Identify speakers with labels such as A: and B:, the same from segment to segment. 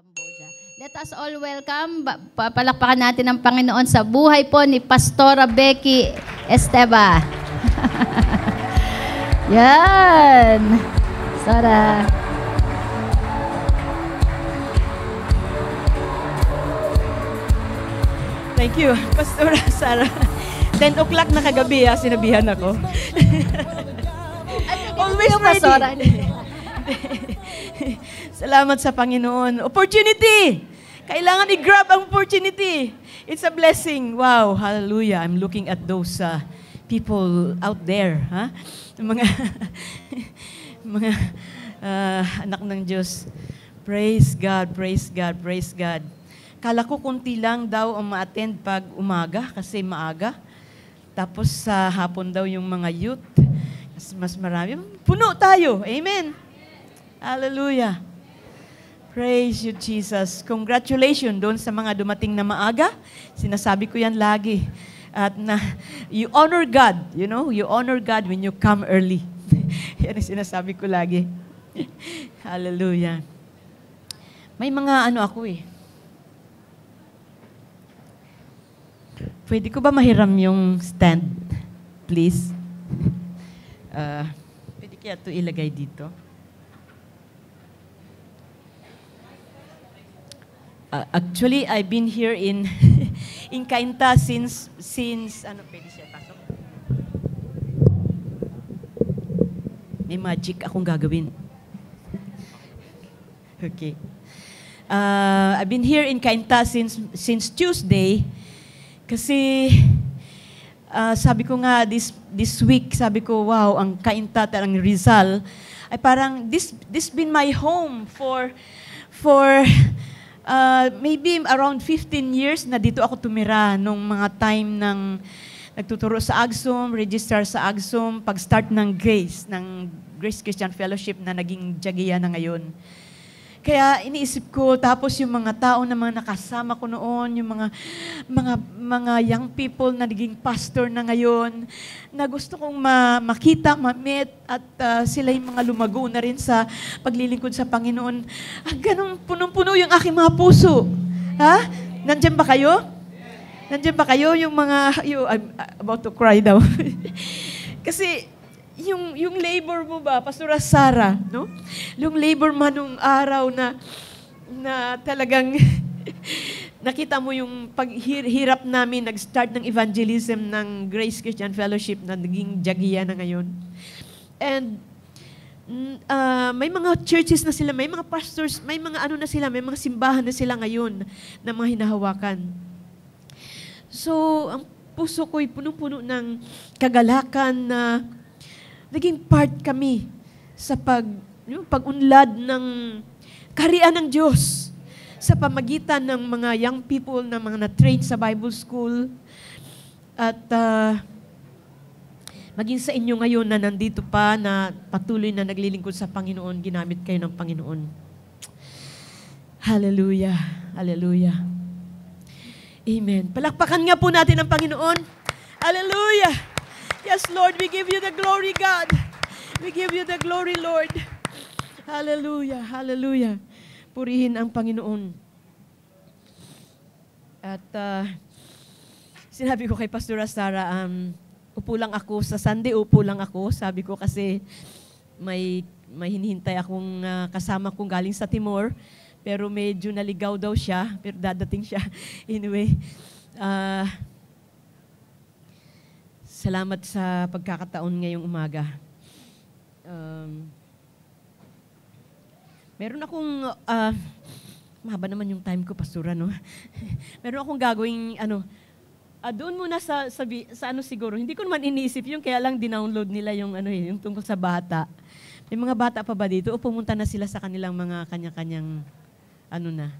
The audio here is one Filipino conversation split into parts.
A: Cambodia. Let us all welcome, palakpakan natin ang Panginoon sa buhay po ni Pastora Becky Esteva. Yan. Sara.
B: Thank you, Pastora Sarah. 10 o'clock na kagabi, sinabihan ako. Always ready. Salamat sa Panginoon. Opportunity! Kailangan i-grab ang opportunity. It's a blessing. Wow, hallelujah. I'm looking at those people out there. Mga mga anak ng Diyos. Praise God, praise God, praise God. Kala ko kunti lang daw ang ma-attend pag umaga kasi maaga. Tapos sa hapon daw yung mga youth. Mas marami. Puno tayo. Amen. Hallelujah. Praise you, Jesus. Congratulations doon sa mga dumating na maaga. Sinasabi ko yan lagi. At you honor God. You know, you honor God when you come early. Yan ang sinasabi ko lagi. Hallelujah. May mga ako eh. Pwede ko ba mahiram yung stand, please? Pwede kaya ito ilagay dito? Actually, I've been here in in Cainta since pwede siya pasok? May magic akong gagawin. Okay. I've been here in Cainta since Tuesday. Kasi sabi ko nga this week, sabi ko, wow, ang Cainta, ang Rizal, ay parang this been my home for maybe around 15 years na dito ako tumira nung mga time ng nagtuturo sa Agsum, register sa Agsum, pag-start ng Grace Christian Fellowship na naging Jagiya na ngayon. Kaya iniisip ko, tapos yung mga tao na mga nakasama ko noon, yung mga young people na naging pastor na ngayon, na gusto kong makita, ma-meet, at sila yung mga lumago na rin sa paglilingkod sa Panginoon. Ganun, punong-puno yung aking mga puso. Ha? Nandiyan ba kayo? Nandiyan ba kayo? Yung mga, I'm about to cry daw. Kasi, yung labor mo ba, Pastora Sarah, no? Yung labor mo nung araw na talagang nakita mo yung paghirap namin, nag-start ng evangelism ng Grace Christian Fellowship na naging Jagiya na ngayon. And may mga churches na sila, may mga pastors, may mga na sila, may mga simbahan na sila ngayon na mga hinahawakan. So, ang puso ko'y punong-puno ng kagalakan na naging part kami sa pag-unlad ng kaharian ng Diyos sa pamagitan ng mga young people na mga na-train sa Bible School at maging sa inyo ngayon na nandito pa na patuloy na naglilingkod sa Panginoon, ginamit kayo ng Panginoon. Hallelujah. Hallelujah. Amen. Palakpakan nga po natin ang Panginoon. Hallelujah. Yes, Lord, we give you the glory, God. We give you the glory, Lord. Hallelujah, hallelujah. Purihin ang Panginoon. At sinabi ko kay Pastora Sarah, upo lang ako sa Sunday, upo lang ako. Sabi ko kasi may hinihintay akong kasama kong galing sa Timor, pero medyo naligaw daw siya, pero dadating siya. Anyway, salamat sa pagkakataon ngayong umaga. Meron akong, mahaba naman yung time ko, Pastora, no? Meron akong gagawing, doon muna sa siguro, hindi ko naman iniisip yung kaya lang dinownload nila yung, yung tungkol sa bata. May mga bata pa ba dito? O pumunta na sila sa kanilang mga kanya-kanyang, na?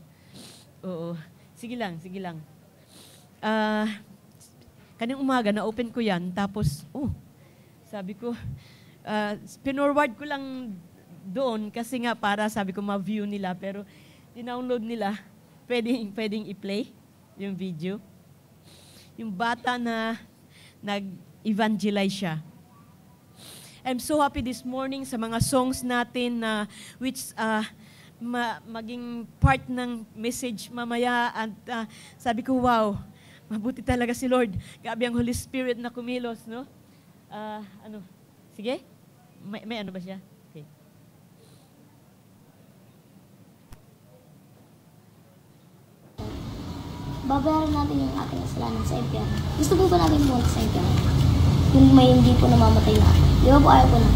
B: Oo. Sige lang. Kanina umaga, na-open ko yan, tapos, sabi ko, pinorward ko lang doon kasi nga para, sabi ko, ma-view nila, pero dinownload nila, pwedeng i-play yung video. Yung bata na nag-evangelize siya. I'm so happy this morning sa mga songs natin na which maging part ng message mamaya. At sabi ko, wow, mabuti talaga si Lord. Grabe ang Holy Spirit na kumilos, no? Sige? May ano ba siya? Okay.
C: Babayaran natin yung ating kasalanan sa impyerno. Gusto po ba natin pumunta sa impyerno? Yung may hindi po namamatay na. Di ba po ayaw po na?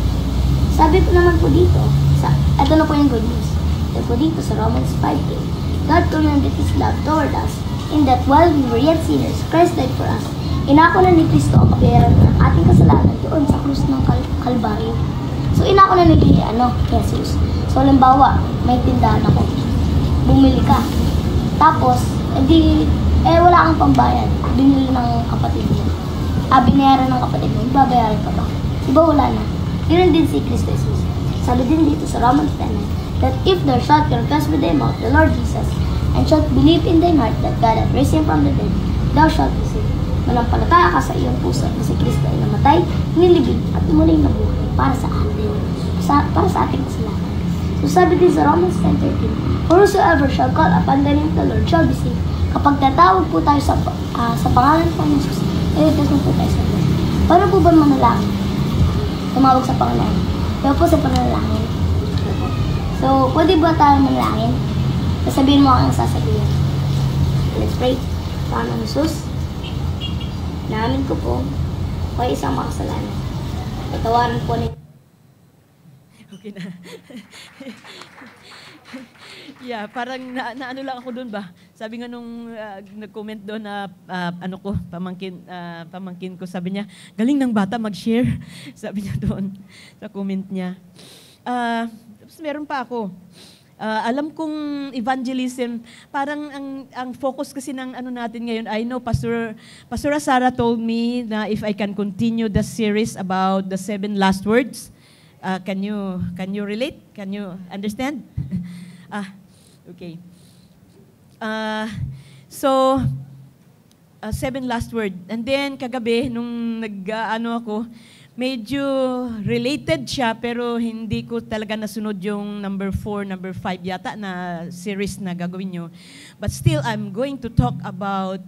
C: Sabi po naman po dito, ito na po yung good news. Ito po dito sa Romans 5:8. God commended His love toward us in that while we were yet sinners, Christ died for us. Inako na ni Kristo ang kabayaran ng ating kasalanan doon sa krus ng Kalbaryo. So inako na ni Jesus. So halimbawa, may tindahan ako. Bumili ka. Tapos, wala kang pambayad. Binili ng kapatid mo. Binayaran ng kapatid mo. Babayaran ka ba? Diba wala na? Yun din si Kristo Jesus. Sabi din dito sa Romans 10:9, that if thou shalt confess with thy mouth the Lord Jesus, and shalt believe in thine heart that God hath raised him from the dead, thou shalt be saved. Manampalataya ka sa iyong puso na si Kristo ay namatay, nilibig, at umuling nabuhay para sa atin. Para sa ating kasalanan. So sabi din sa Romans 10:13, for whosoever shall call upon the name of the Lord shall be saved. Kapag tatawag po tayo sa pangalan ng Jesus, iligtas mo po tayo sa Lord. Paano po ba manalangin? Tumawag sa Panginoon. Kaya po sa panalangin. So, pwede ba tayo manalangin? Sasabihin mo ang sasabihin. Let's pray. Panginoon Jesus, naamin ko po ay isang makasalanan. Patawaran po ni
B: Okay na. Yeah, parang naano lang ako doon ba? Sabi nga nung nag-comment doon na pamangkin ko, sabi niya, galing ng bata mag-share. Sabi niya doon sa comment niya. Tapos meron pa ako. Alam kong evangelism, parang ang focus kasi ng ano natin ngayon, I know Pastor Sarah told me na if I can continue the series about the 7 last words, can you relate? Can you understand? Okay. So, 7 last word. And then, kagabi, nung ako, medyo related siya, pero hindi ko talaga nasunod yung number 4, number 5 yata na series na gagawin nyo. But still, I'm going to talk about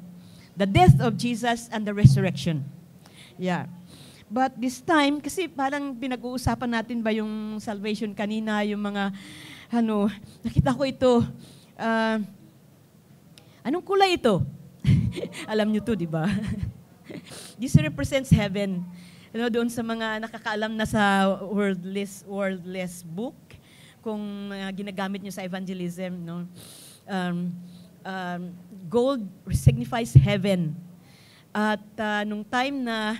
B: the death of Jesus and the resurrection. Yeah. But this time, kasi parang pinag-uusapan natin ba yung salvation kanina, yung mga, nakita ko ito. Anong kulay ito? Alam nyo to, di ba? This represents heaven. Doon sa mga nakakaalam na sa wordless book, kung ginagamit nyo sa evangelism, no? Gold signifies heaven. At nung time na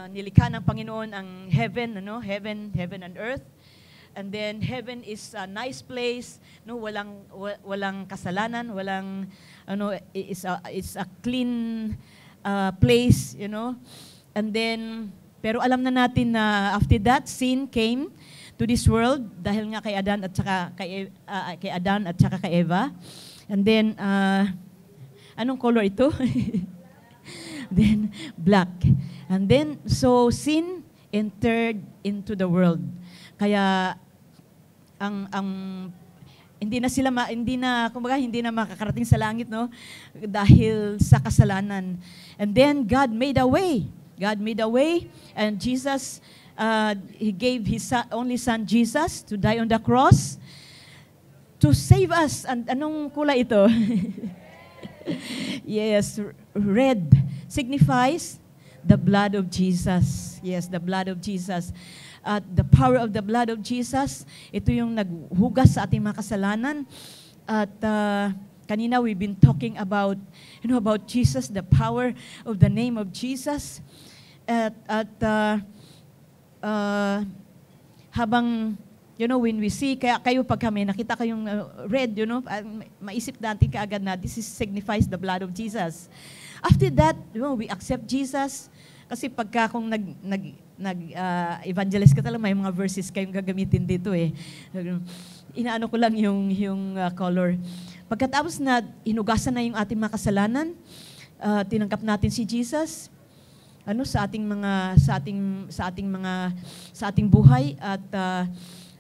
B: nilikha ng Panginoon ang heaven, heaven and earth. And then heaven is a nice place, no, walang kasalanan, it's a clean place, And then pero alam na natin na after that sin came to this world dahil nga kay Adan at saka kay Eva. And then anong color ito? Then black. And then so sin entered into the world. Kaya hindi na makakarating sa langit, no, dahil sa kasalanan. And then God made a way. And Jesus he gave his only son Jesus to die on the cross to save us. And anong kulay ito? Yes, red signifies the blood of Jesus. Yes, the blood of Jesus. At the power of the blood of Jesus, ito yung naghugas sa ating mga kasalanan. At kanina we've been talking about, about Jesus, the power of the name of Jesus. At habang, when we see, kaya kayo pag kami, nakita kayong red, maisip natin kaagad na this signifies the blood of Jesus. After that, we accept Jesus. Kasi pagka kung nag-evangelist ka talaga, may mga verses kayong gagamitin dito eh. Inaano ko lang yung color. Pagkatapos na hinugasan na yung ating mga kasalanan, tinanggap natin si Jesus, sa ating buhay at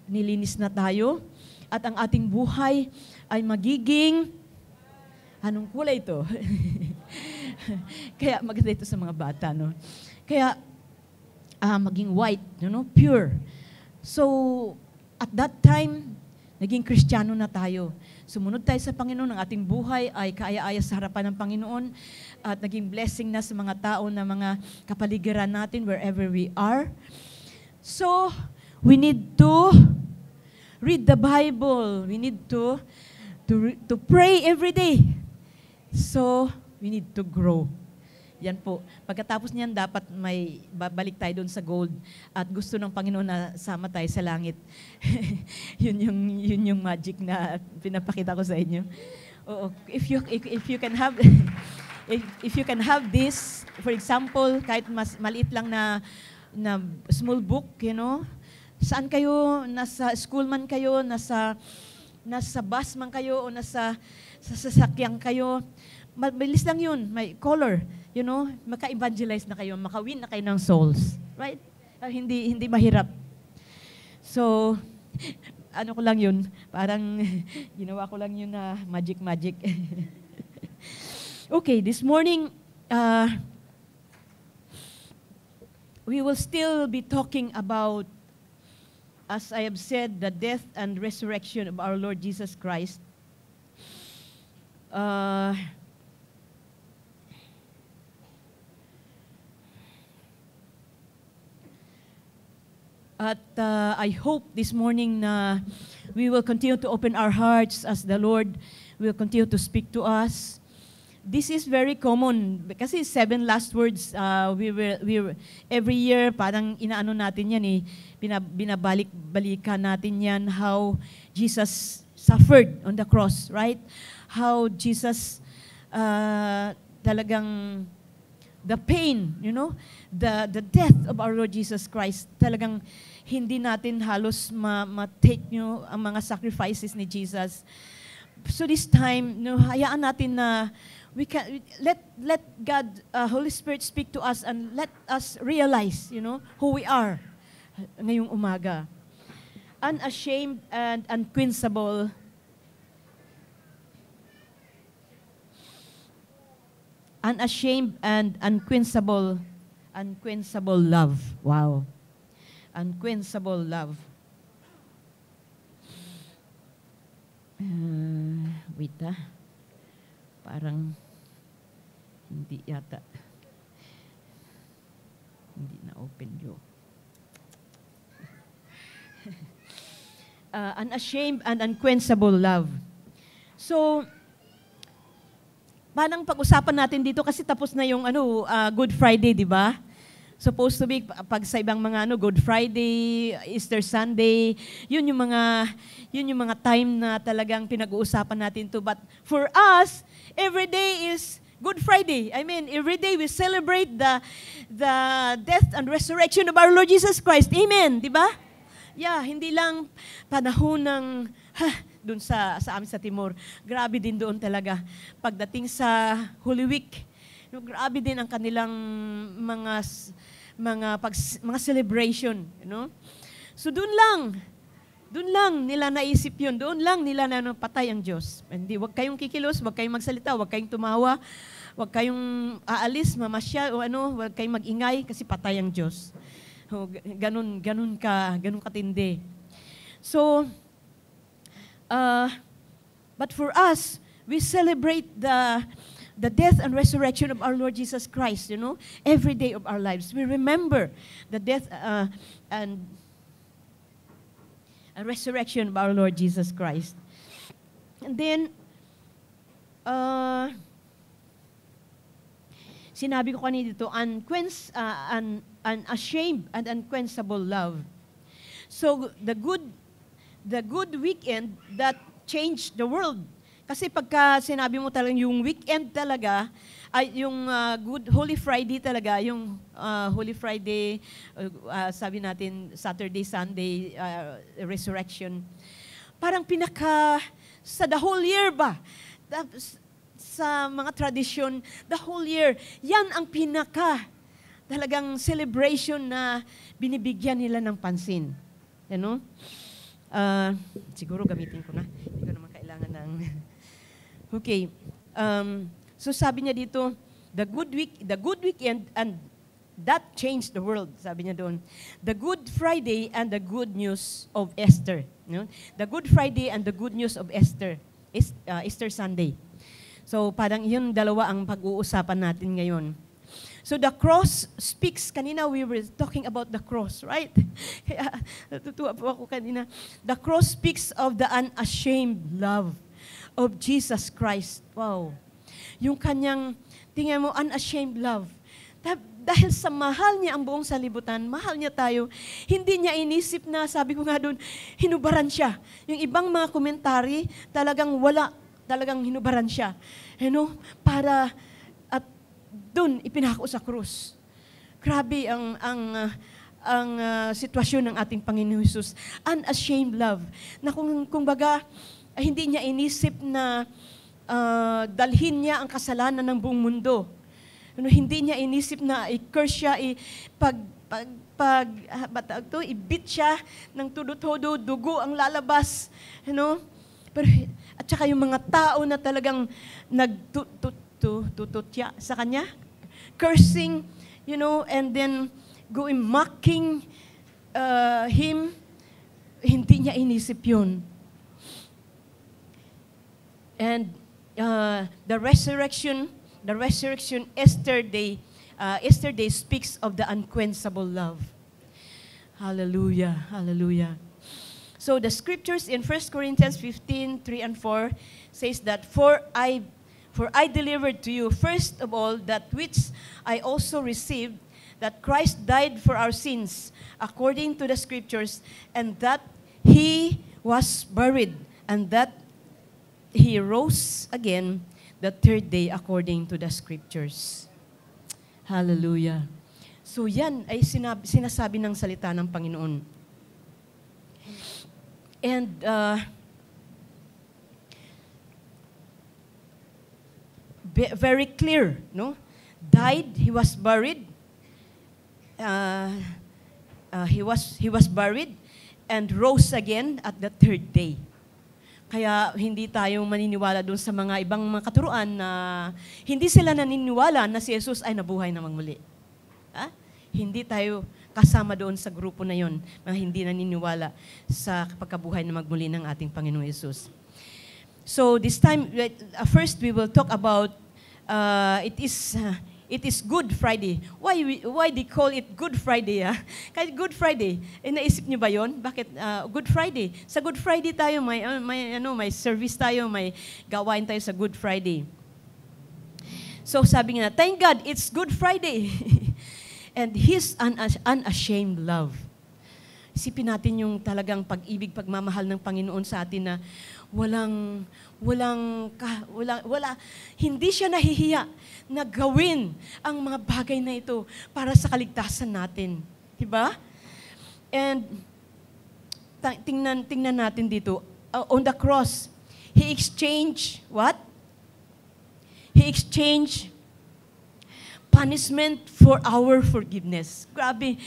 B: nilinis na tayo at ang ating buhay ay magiging anong kulay ito? Kaya maganda ito sa mga bata, no? Kaya maging white, pure. So at that time naging Kristiyano na tayo. Sumunod tayo sa Panginoon, ang ating buhay ay kaaya-aya sa harapan ng Panginoon at naging blessing na sa mga tao na mga kapaligiran natin wherever we are. So, we need to read the Bible. We need to pray every day. So, we need to grow. Yan po. Pagkatapos niyan, dapat may babalik tayo doon sa gold. At gusto ng Panginoon na sama tayo sa langit. yun yung magic na pinapakita ko sa inyo. Oo. If you can have if you can have this, for example, kahit mas maliit lang na small book, saan kayo, nasa school man kayo, nasa bus man kayo, o nasa sasakyan kayo, mabilis lang yun, may color. Maka-evangelize na kayo, maka-win na kayo ng souls. Right? Hindi mahirap. So, ano ko lang yun, parang ginawa ko lang yun na magic. Okay, this morning, we will still be talking about, as I have said, the death and resurrection of our Lord Jesus Christ. At I hope this morning na we will continue to open our hearts as the Lord will continue to speak to us. This is very common kasi 7 last words we every year parang inaano natin yan binabalik-balikan natin yan how Jesus suffered on the cross, right? How Jesus talagang the pain, the death of our Lord Jesus Christ, talagang hindi natin halos ma-take ang mga sacrifices ni Jesus. So this time, hayaan natin na we can let God, Holy Spirit speak to us and let us realize, who we are ngayong umaga. Unashamed and unquenchable. Unashamed and unquenchable love. Wow. Unquenchable love. Wait parang hindi yata. Hindi na open yun. Unashamed and unquenchable love. So, parang pag-usapan natin dito kasi tapos na yung Good Friday, di ba? Supposed to be pag sa ibang mga Good Friday, Easter Sunday, yun yung mga time na talagang pinag-uusapan natin to. But for us, every day is Good Friday. I mean, every day we celebrate the death and resurrection of our Lord Jesus Christ. Amen, di ba? Yeah, hindi lang panahon ng doon sa amin sa Timor. Grabe din doon talaga. Pagdating sa Holy Week, grabe din ang kanilang mga celebration, So doon lang nila naisip yun. Doon lang nila na patay ang Diyos. Hindi, wag kayong kikilos, wag kayong magsalita, wag kayong tumawa, wag kayong aalis, mamasyal, wag kayong magingay kasi patay ang Diyos. Ganun katindi. So, but for us, we celebrate the death and resurrection of our Lord Jesus Christ, every day of our lives. We remember the death and resurrection of our Lord Jesus Christ. And then, sinabi ko kanina dito, unashamed and unquenchable love. So, the good weekend that changed the world. Kasi pagka sinabi mo talagang yung weekend talaga, ay yung Holy Friday talaga, yung Holy Friday, sabi natin Saturday, Sunday, resurrection, parang sa the whole year ba? Sa mga tradisyon, the whole year, yan ang talagang celebration na binibigyan nila ng pansin. Ano? Siguro gamitin ko na. Hindi ko naman kailangan ng... Okay. So sabi niya dito, the good weekend and that changed the world, sabi niya doon. The Good Friday and the good news of Esther. No? The Good Friday and the good news of Esther. Easter Sunday. So parang yun dalawa ang pag-uusapan natin ngayon. So the cross speaks, kanina we were talking about the cross, right? Kaya natutuwa po ako kanina. The cross speaks of the unashamed love of Jesus Christ. Wow. Yung kanyang, tingnan mo, unashamed love. Dahil sa mahal niya ang buong sanlibutan, mahal niya tayo, hindi niya inisip na, sabi ko nga doon, hinubaran siya. Yung ibang mga komentary, talagang wala, talagang hinubaran siya. Para at doon ipinako sa krus. Grabe ang sitwasyon ng ating Panginoon Jesus. Unashamed love. Na kung baga, hindi niya inisip na dalhin niya ang kasalanan ng buong mundo. Hindi niya inisip na i-curse siya, i-beat siya ng todo-todo, dugo ang lalabas. Pero, at saka yung mga tao na talagang nagtututya sa kanya, cursing, and then going mocking him, hindi niya inisip yun. And the resurrection Easter Day speaks of the unquenchable love. Hallelujah, hallelujah. So the scriptures in 1 Corinthians 15, 3 and 4 says that, For I delivered to you first of all that which I also received, that Christ died for our sins according to the scriptures, and that He was buried, and that He rose again the third day according to the scriptures. Hallelujah. So yan ay sinasabi ng salita ng Panginoon. And very clear, no? Died, he was buried. He was buried and rose again at the third day. Kaya hindi tayo maniniwala doon sa mga ibang mga katuruan na hindi sila naniniwala na si Jesus ay nabuhay namang muli. Hindi tayo kasama doon sa grupo na yon, mga hindi naniniwala sa pagkabuhay na magmuli ng ating Panginoong Jesus. So this time, first we will talk about, it is Good Friday. Why they call it Good Friday? Kahit Good Friday, naisip niyo ba yon? Bakit Good Friday? Sa Good Friday tayo may service tayo, may gawain tayo sa Good Friday. So sabi nga, thank God, it's Good Friday. And His unashamed love. Isipin natin yung talagang pag-ibig, pagmamahal ng Panginoon sa atin na hindi siya nahihiya na gawin ang mga bagay na ito para sa kaligtasan natin. Diba? And tingnan natin dito, on the cross, He exchanged what? He exchanged punishment for our forgiveness. Grabe.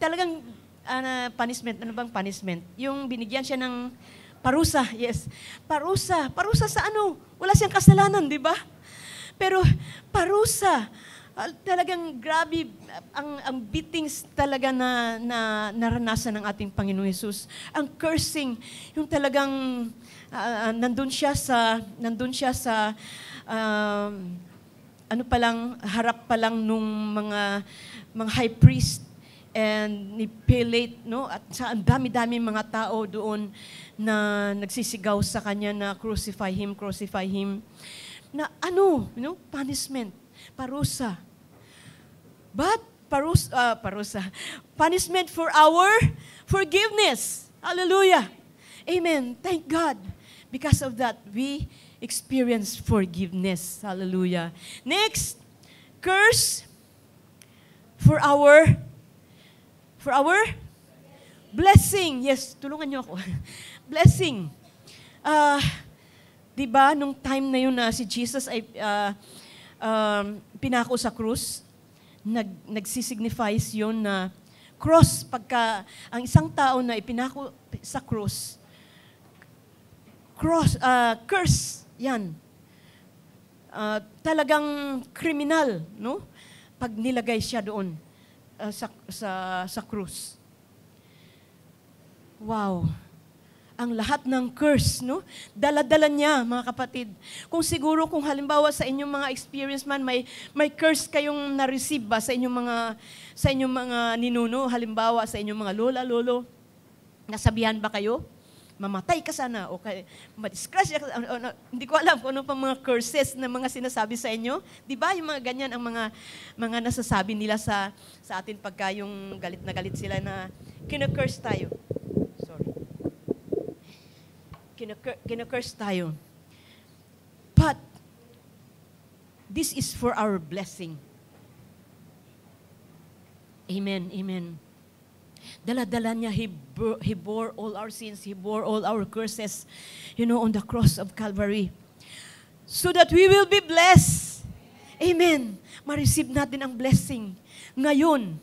B: Talagang punishment. Ano bang punishment? Yung binigyan siya ng parusa. Yes. Parusa. Parusa sa ano? Wala siyang kasalanan, di ba? Pero parusa. Talagang grabe ang beatings talaga na naranasan ng ating Panginoong Jesus. Ang cursing, yung talagang nandun siya sa harap pa lang nung mga high priest and ni Pilate, no? At sa ang dami-dami mga tao doon na nagsisigaw sa kanya na crucify him. Na punishment, parusa. But parusa. Punishment for our forgiveness. Hallelujah. Amen. Thank God. Because of that, we experience forgiveness. Hallelujah. Next, curse for our blessing. Yes, tulungan niyo ako. Blessing. Diba, nung time na yun na si Jesus ay pinako sa krus, nagsisignifies yun na cross, pagka ang isang tao na ipinako sa cross, curse, yan. Talagang kriminal, no? Pag nilagay siya doon sa cross. Wow. Ang lahat ng curse, no? Dala-dala niya, mga kapatid. Kung halimbawa sa inyong mga experience man, may curse kayong na-receive ba sa inyong mga ninuno, halimbawa sa inyong mga lola, lolo, nasabihan ba kayo? Mamatay ka sana, o madisgrasya ka, hindi ko alam kung ano pa mga curses na mga sinasabi sa inyo. Di ba yung mga ganyan ang mga nasasabi nila sa atin pagka yung galit na galit sila na kina-curse tayo. Kina-curse tayo. But, this is for our blessing. Amen, amen. Dala-dala niya, He bore all our sins, He bore all our curses, on the cross of Calvary. So that we will be blessed. Amen. Ma-receive natin ang blessing. Ngayon,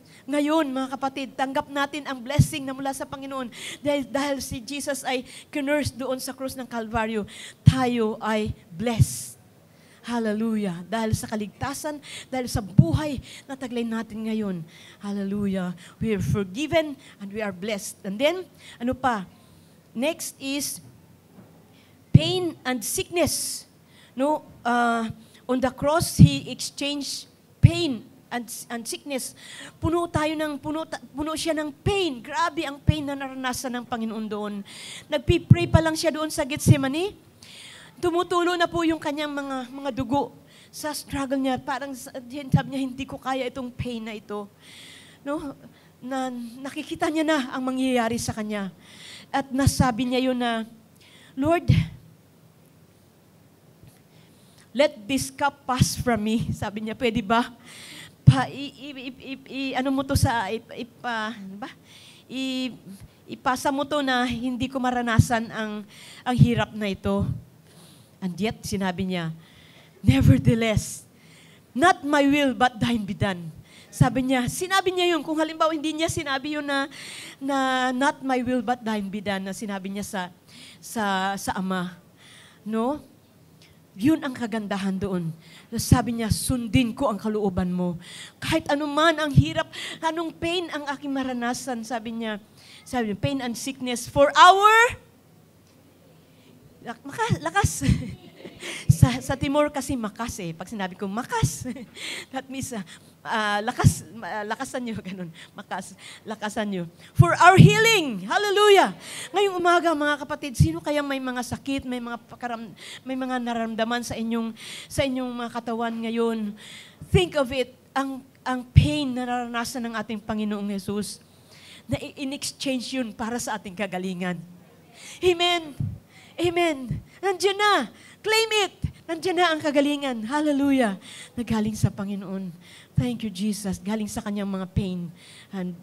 B: mga kapatid, tanggap natin ang blessing na mula sa Panginoon. Dahil si Jesus ay kinurse doon sa krus ng Kalbaryo, tayo ay blessed. Hallelujah. Dahil sa kaligtasan, dahil sa buhay na taglay natin ngayon. Hallelujah. We are forgiven and we are blessed. And then, ano pa? Next is pain and sickness. No, on the cross, He exchanged pain and sickness. Puno siya ng pain. Grabe ang pain na naranasan ng Panginoon doon. Nagpipray pa lang siya doon sa Gethsemane. Tumutulo na po yung kanyang mga dugo sa struggle niya. Parang sabi niya, hindi ko kaya itong pain na ito. No? Na nakikita niya na ang mangyayari sa kanya. At nasabi niya yun na, Lord, let this cup pass from me. Sabi niya, pwede ba? Ipasa mo to na hindi ko maranasan ang hirap na ito. And yet, sinabi niya, nevertheless, not my will, but thine be done. Sinabi niya yun, kung halimbawa hindi niya sinabi yun na not my will, but thine be done, na sinabi niya sa Ama. No? Yun ang kagandahan doon. Sabi niya, sundin ko ang kalooban mo. Kahit anuman ang hirap, anong pain ang aking maranasan, sabi niya, pain and sickness for our lakas. sa Timor kasi makas eh. Pag sinabi ko makas, that means lakasan nyo, ganun. Lakasan nyo. For our healing. Hallelujah. Ngayong umaga, mga kapatid, sino kaya may mga sakit, may mga naramdaman sa inyong mga katawan ngayon? Think of it, ang pain na naranasan ng ating Panginoong Jesus, na in-exchange yun para sa ating kagalingan. Amen. Amen. Nandiyan na. Claim it. Nandiyan na ang kagalingan. Hallelujah. Nagaling sa Panginoon. Thank you, Jesus. Galing sa kanyang mga pain and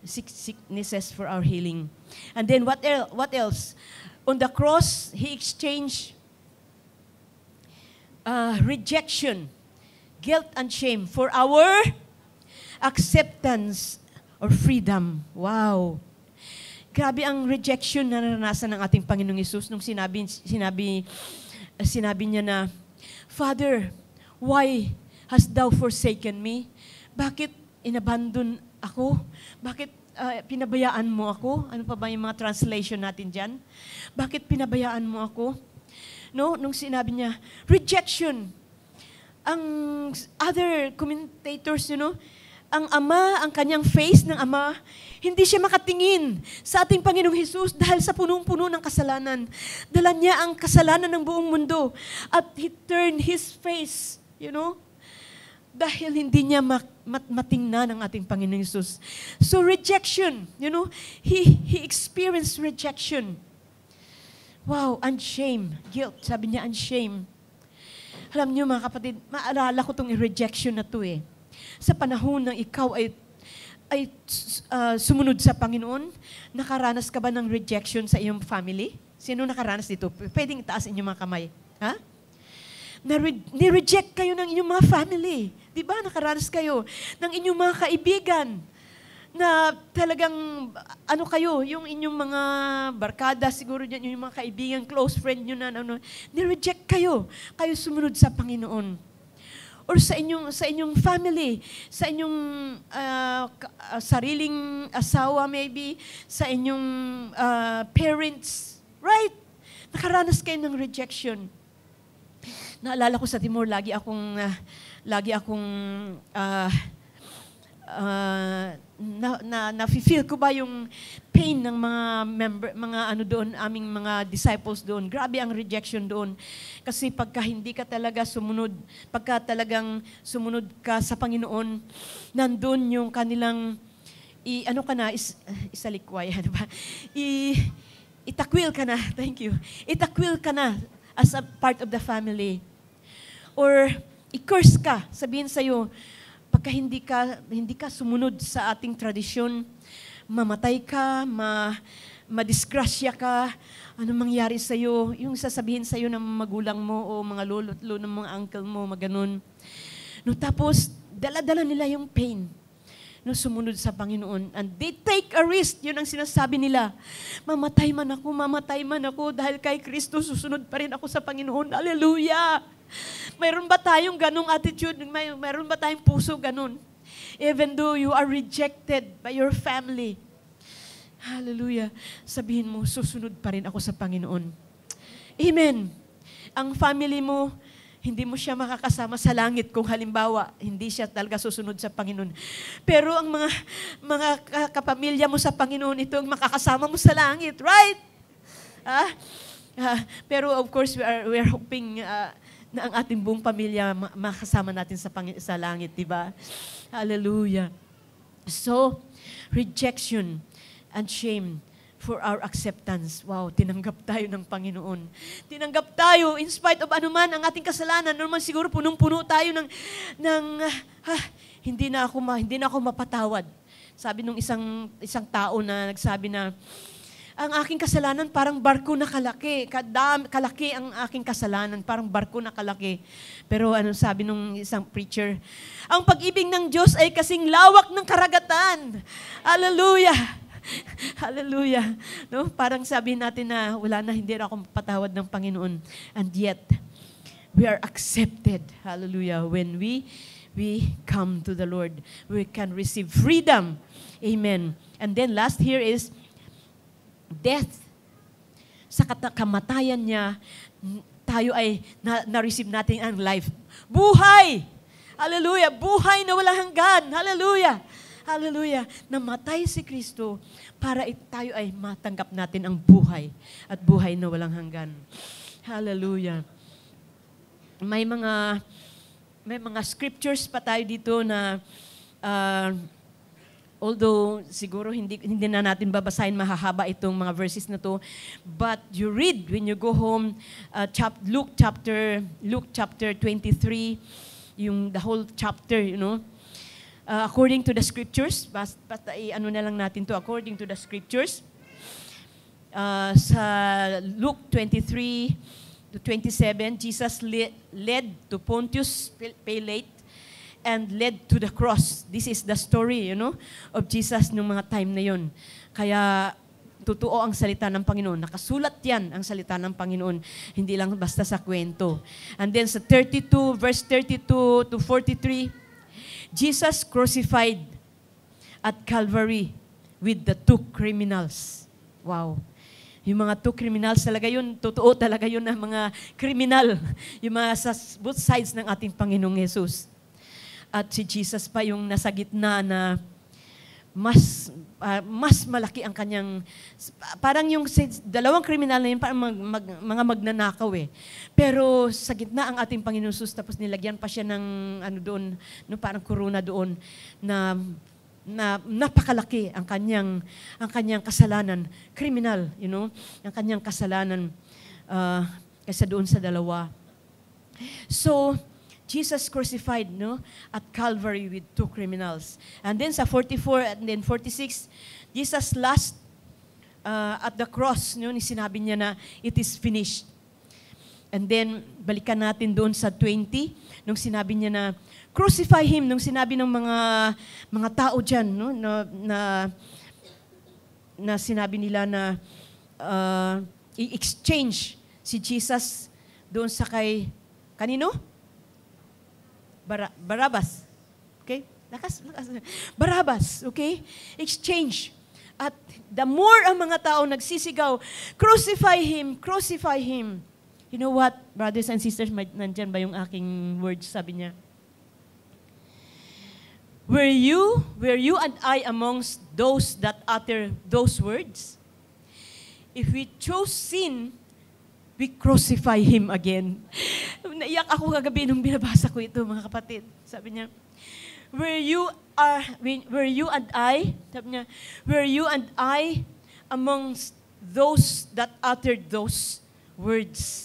B: sicknesses for our healing. And then what else? On the cross, He exchanged rejection, guilt, and shame for our acceptance or freedom. Wow. Grabe ang rejection na naranasan ng ating Panginoong Hesus nung sinabi niya na, Father, why hast thou forsaken me? Bakit inabandon ako? Bakit pinabayaan mo ako? Ano pa ba yung mga translation natin dyan? Bakit pinabayaan mo ako? No? Nung sinabi niya, rejection. Ang other commentators, ang Ama, ang kanyang face ng Ama, hindi siya makatingin sa ating Panginoong Hesus dahil sa punong-puno ng kasalanan. Dala niya ang kasalanan ng buong mundo. At He turned His face, dahil hindi niya matingnan ang ating Panginoong Hesus. So rejection, He experienced rejection. Wow, and shame, guilt. Sabi niya, and shame. Alam niyo mga kapatid, maalala ko itong rejection na to eh. Sa panahon na ikaw ay sumunod sa Panginoon, nakaranas ka ba ng rejection sa iyong family? Sino nakaranas dito? Pwedeng itaas inyong mga kamay. Ha? nireject kayo ng inyong mga family. Di ba? Nakaranas kayo ng inyong mga kaibigan na talagang, ano kayo, yung inyong mga barkada, siguro dyan, yung mga kaibigan, close friend nyo na, nireject kayo. Kayo sumunod sa Panginoon. Or sa inyong family, sa inyong sariling asawa maybe, sa inyong parents, right? Nakaranas kayo ng rejection. Naalala ko sa Timor, lagi akong na-feel ko ba yung pain ng mga ano doon, aming mga disciples doon. Grabe ang rejection doon. Kasi pagka hindi ka talaga sumunod, pagka talagang sumunod ka sa Panginoon, nandun yung kanilang isalikway, ano ba? Itakwil ka na, thank you. Itakwil ka na as a part of the family. Or i-curse ka, sabihin sa'yo, pagka hindi ka sumunod sa ating tradisyon, mamatay ka, madisgrasya ka, ano mangyari sa'yo, yung sasabihin sa'yo ng magulang mo o mga lolo't lolo ng mga uncle mo, maganon. No, tapos, dala-dala nila yung pain no, sumunod sa Panginoon. And they take a risk. Yun ang sinasabi nila. Mamatay man ako dahil kay Kristo susunod pa rin ako sa Panginoon. Hallelujah! Mayroon ba tayong ganong attitude? Mayroon ba tayong puso ganon? Even though you are rejected by your family. Hallelujah! Sabihin mo, susunod pa rin ako sa Panginoon. Amen! Ang family mo, hindi mo siya makakasama sa langit kung halimbawa, hindi siya talaga susunod sa Panginoon. Pero ang mga kapamilya mo sa Panginoon, ito ang makakasama mo sa langit, right? Pero of course, we are hoping na ang ating buong pamilya makasama natin sa langit, di ba? Hallelujah. So, rejection and shame for our acceptance. Wow, tinanggap tayo ng Panginoon. Tinanggap tayo in spite of anuman ang ating kasalanan. Normal siguro punong-puno tayo hindi na ako mapatawad. Sabi nung isang tao na nagsabi na ang aking kasalanan parang barko na kalaki. Kalaki ang aking kasalanan, parang barko na kalaki. Pero ano sabi nung isang preacher, ang pag-ibig ng Diyos ay kasing lawak ng karagatan. Hallelujah! Hallelujah. No? Parang sabihin natin na wala na, hindi na ako patawad ng Panginoon. And yet, we are accepted. Hallelujah. When we come to the Lord, we can receive freedom. Amen. And then last here is death. Sa kamatayan niya, tayo ay na-receive natin ang life. Buhay! Hallelujah! Buhay na walang hanggan. Hallelujah! Hallelujah! Namatay si Kristo para tayo ay matanggap natin ang buhay at buhay na walang hanggan. Hallelujah! May mga scriptures pa tayo dito na although siguro hindi na natin babasahin, mahahaba itong mga verses na to, but you read when you go home Luke chapter 23, yung the whole chapter, you know. According to the scriptures, basta ano na lang natin to, according to the scriptures, sa Luke 23 to 27, Jesus led to Pontius Pilate and led to the cross. This is the story, you know, of Jesus nung mga time na yon. Kaya totoo ang salita ng Panginoon. Nakasulat yan ang salita ng Panginoon. Hindi lang basta sa kwento. And then sa 32, verse 32 to 43, Jesus crucified at Calvary with the two criminals. Wow. Yung mga two criminals talaga yun, totoo talaga yun na mga kriminal. Yung mga sa both sides ng ating Panginoong Jesus. At si Jesus pa yung nasa gitna na mas malaki ang kanyang, parang yung dalawang kriminal na yun, parang mga magnanakaw eh. Pero sa gitna ang ating Panginoon Jesus, tapos nilagyan pa siya ng ano doon, no, parang corona doon, na napakalaki ang kanyang kasalanan. Kriminal, you know, ang kanyang kasalanan kaysa doon sa dalawa. So, Jesus crucified, no, at Calvary with two criminals. And then sa 44 and then 46, Jesus last at the cross, no, sinabi niya na it is finished. And then, balikan natin doon sa 20, nung sinabi niya na, crucify him, nung sinabi ng mga tao dyan, no, na sinabi nila na i-exchange si Jesus doon sa kanino? Barabbas. Okay? Lakas. Barabbas, okay? Exchange. At the more ang mga tao nagsisigaw, crucify him, crucify him. You know what, brothers and sisters, nandyan ba yung aking words, sabi niya? Were you and I amongst those that utter those words? If we chose sin, we crucify him again. Naiyak ako kagabi nung binabasa ko ito, mga kapatid. Sabi niya, were you and I, sabi niya, were you and I amongst those that uttered those words?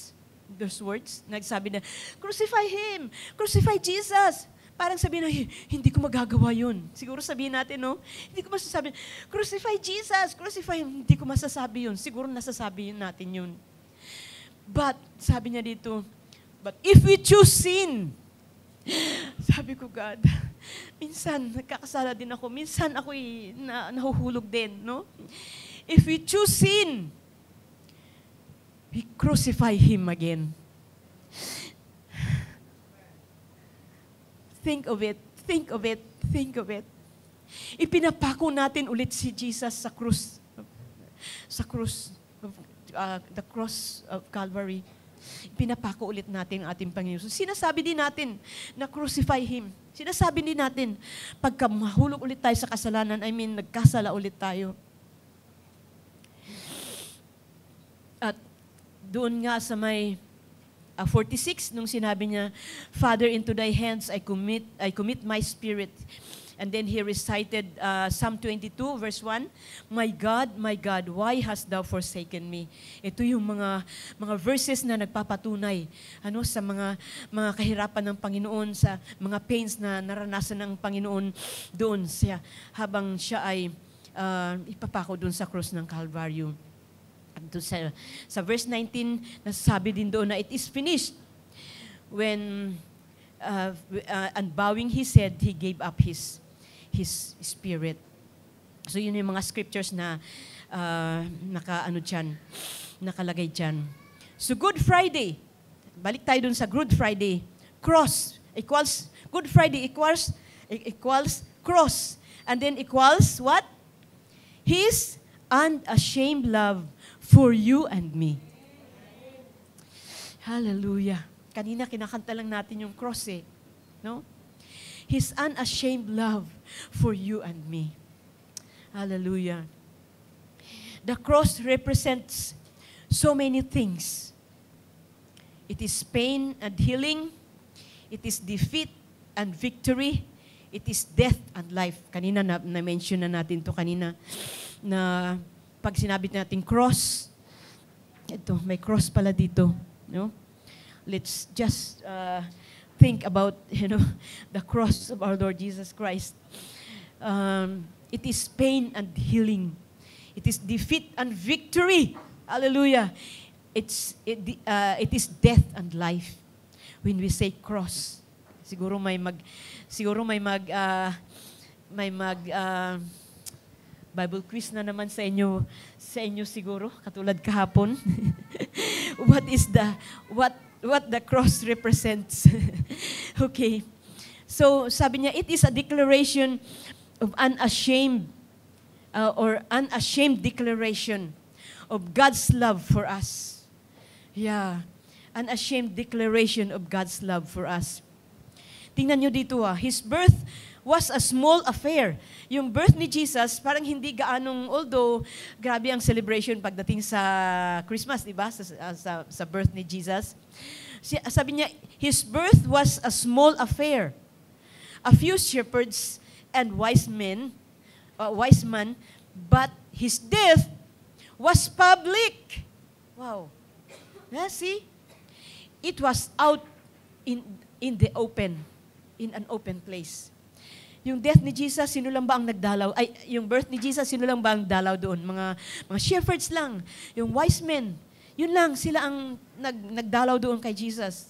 B: Those words, nagsabi na, crucify him, crucify Jesus. Parang sabihin na, hindi ko magagawa yun. Siguro sabihin natin, no? Hindi ko masasabi, crucify Jesus, crucify him. Hindi ko masasabi yun. Siguro nasasabi natin yun. But, sabi niya dito, but if we choose sin, sabi ko, God, minsan nagkakasala din ako. Minsan ako'y nahuhulog din, no? If we choose sin, we crucify him again. Think of it, think of it, think of it. Ipinapako natin ulit si Jesus sa krus. Sa krus, the cross of Calvary. Pinapako ulit natin ang ating Panginoon. Sinasabi din natin na crucify him. Sinasabi din natin, pagka mahulog ulit tayo sa kasalanan, nagkasala ulit tayo. At doon nga sa may 46, nung sinabi niya, Father, into thy hands I commit my spirit. And then he recited Psalm 22, verse 1, my God, why hast thou forsaken me? Ito yung mga verses na nagpapatunay sa mga kahirapan ng Panginoon, sa mga pains na naranasan ng Panginoon doon siya, habang siya ay ipapako doon sa cross ng Calvario. Sa verse 19, nasasabi din doon na it is finished. When, and bowing his head, he gave up his spirit. So yun yung mga scriptures na nakalagay dyan. So Good Friday, balik tayo dun sa Good Friday. Cross equals, Good Friday equals cross. And then equals what? His unashamed love for you and me. Hallelujah. Kanina kinakanta lang natin yung cross no? His unashamed love for you and me. Hallelujah. The cross represents so many things. It is pain and healing. It is defeat and victory. It is death and life. Kanina na-mention na natin to kanina na pag sinabi natin cross, ito, may cross pala dito. No? Let's just think about, the cross of our Lord Jesus Christ. It is pain and healing. It is defeat and victory. Hallelujah. It is death and life. When we say cross, siguro may Bible quiz na naman sa inyo siguro, katulad kahapon. What the cross represents. Okay. So, sabi niya, it is a declaration of unashamed declaration of God's love for us. Yeah. Unashamed declaration of God's love for us. Tingnan nyo dito His birth was a small affair. Yung birth ni Jesus, parang hindi gaanong, although grabe ang celebration pagdating sa Christmas, di ba? Sa birth ni Jesus. Sabi niya, his birth was a small affair. A few shepherds and wise men, but his death was public. Wow. See? It was out in the open, in an open place. Yung death ni Jesus, sino lang ba ang nagdalaw? Yung birth ni Jesus, sino lang ba ang dalaw doon? Mga shepherds lang. Yung wise men, Yun lang, sila ang nagdalaw doon kay Jesus.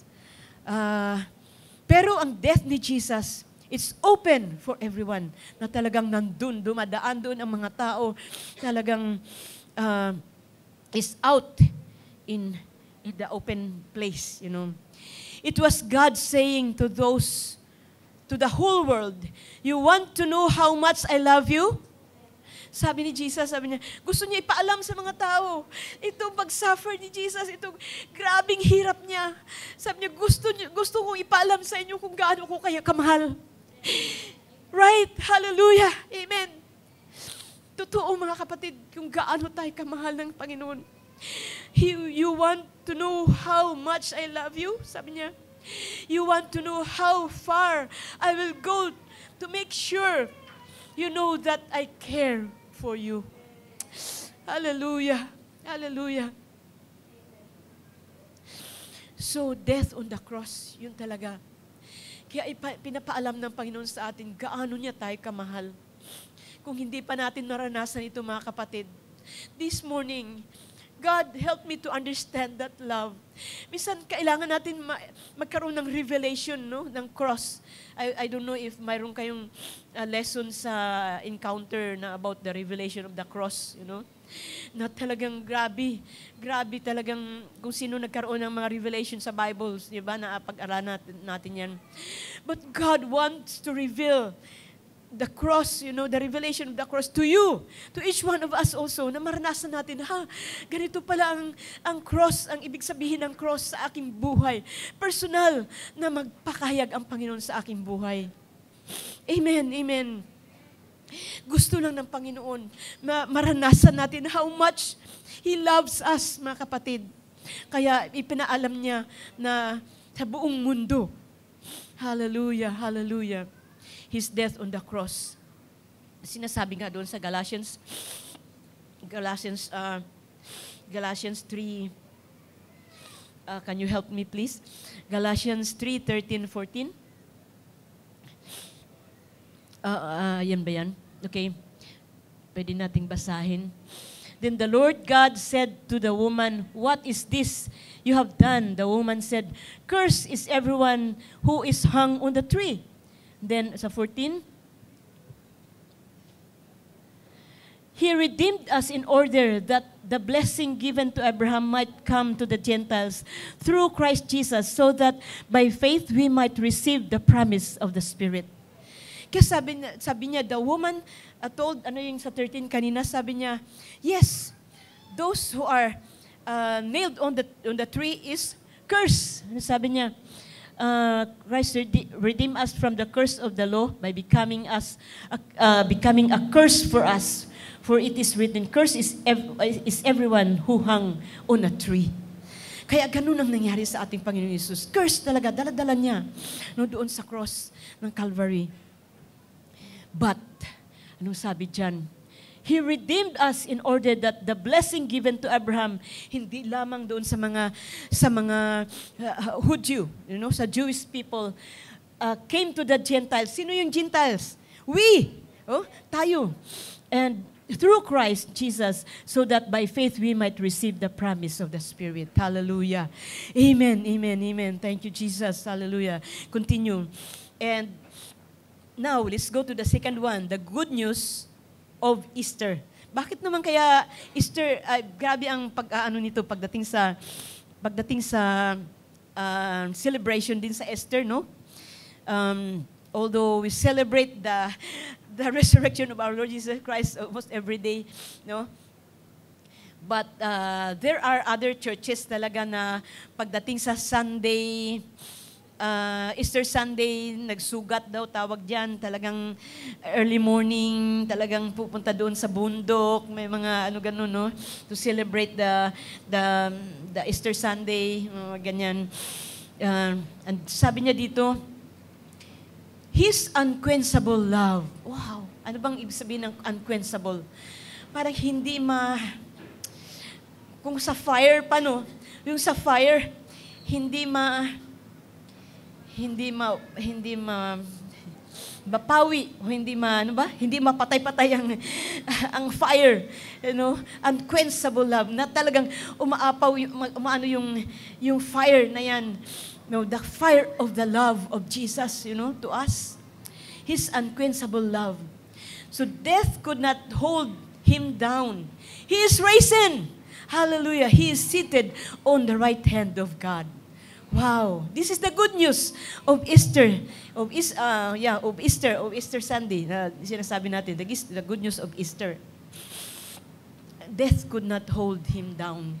B: Pero ang death ni Jesus, it's open for everyone. Na talagang nandun, dumadaan doon ang mga tao. Talagang is out in the open place, you know. It was God saying to the whole world, you want to know how much I love you? Sabi ni Jesus, sabi niya, gusto niya ipaalam sa mga tao. Itong pag-suffer ni Jesus, itong grabing hirap niya. Sabi niya, gusto kong ipaalam sa inyo kung gaano ko kaya kamahal. Right? Hallelujah. Amen. Totoo mga kapatid, kung gaano tayo kamahal ng Panginoon. You want to know how much I love you? Sabi niya. You want to know how far I will go to make sure you know that I care for you. Hallelujah. Hallelujah. So, death on the cross, yun talaga. Kaya pinapaalam ng Panginoon sa atin, gaano niya tayo kamahal. Kung hindi pa natin naranasan ito mga kapatid, this morning, God, help me to understand that love. Minsan, kailangan natin magkaroon ng revelation, no, ng cross. I don't know if mayroon kayong lesson sa encounter na about the revelation of the cross, you know. Na talagang grabe talagang kung sino nagkaroon ng mga revelation sa Bibles, di ba, na pag-aralan natin yan. But God wants to reveal the cross, you know, the revelation of the cross to you, to each one of us also, na maranasan natin, ganito pala ang cross, ang ibig sabihin ng cross sa aking buhay. Personal na magpakahayag ang Panginoon sa aking buhay. Amen, amen. Gusto lang ng Panginoon maranasan natin how much He loves us, mga kapatid. Kaya ipinaalam niya na sa buong mundo. Hallelujah, hallelujah. His death on the cross. Sinasabi nga doon sa Galatians 3. Can you help me please? Galatians 3:13-14. Yan ba yan? Okay. Pwede nating basahin. Then the Lord God said to the woman, "What is this you have done?" The woman said, "Cursed is everyone who is hung on the tree." Then sa 14, He redeemed us in order that the blessing given to Abraham might come to the Gentiles through Christ Jesus, so that by faith we might receive the promise of the Spirit. Kaya sabi niya, the woman told, ano yung sa 13 kanina, sabi niya, yes, those who are nailed on the tree is cursed. Sabi niya, Christ redeemed us from the curse of the law by becoming a curse for us. For it is written, "Curse is everyone who hung on a tree." Kaya ganun ang nangyari sa ating Panginoon Yesus. Curse talaga, dala-dala niya doon sa cross ng Calvary. But, anong sabi dyan? He redeemed us in order that the blessing given to Abraham, hindi lamang doon sa mga Hudyo, sa Jewish people, came to the Gentiles. Sino yung Gentiles? We! Tayo. And through Christ Jesus, so that by faith we might receive the promise of the Spirit. Hallelujah. Amen, amen, amen. Thank you, Jesus. Hallelujah. Continue. And now, let's go to the second one, the good news of Easter. Bakit naman kaya Easter, grabe ang nito pagdating sa celebration din sa Easter, no? Although we celebrate the resurrection of our Lord Jesus Christ almost every day, no? But there are other churches talaga na pagdating sa Sunday, Easter Sunday, nagsugat daw, tawag dyan, talagang early morning, talagang pupunta doon sa bundok, may mga gano'n, no? To celebrate the Easter Sunday, ganyan. And sabi niya dito, His unquenchable love. Wow! Ano bang ibig sabihin ng unquenchable? Parang hindi kung sa fire pa, no? Yung sa fire, mapawi o hindi mapatay-patay ang fire, unquenchable love na talagang umaapaw yung fire na yan, the fire of the love of Jesus, to us. His unquenchable love. So death could not hold him down. He is risen. Hallelujah. He is seated on the right hand of God. Wow. This is the good news of Easter. Of Easter Sunday. Sinasabi natin, the good news of Easter. Death could not hold him down.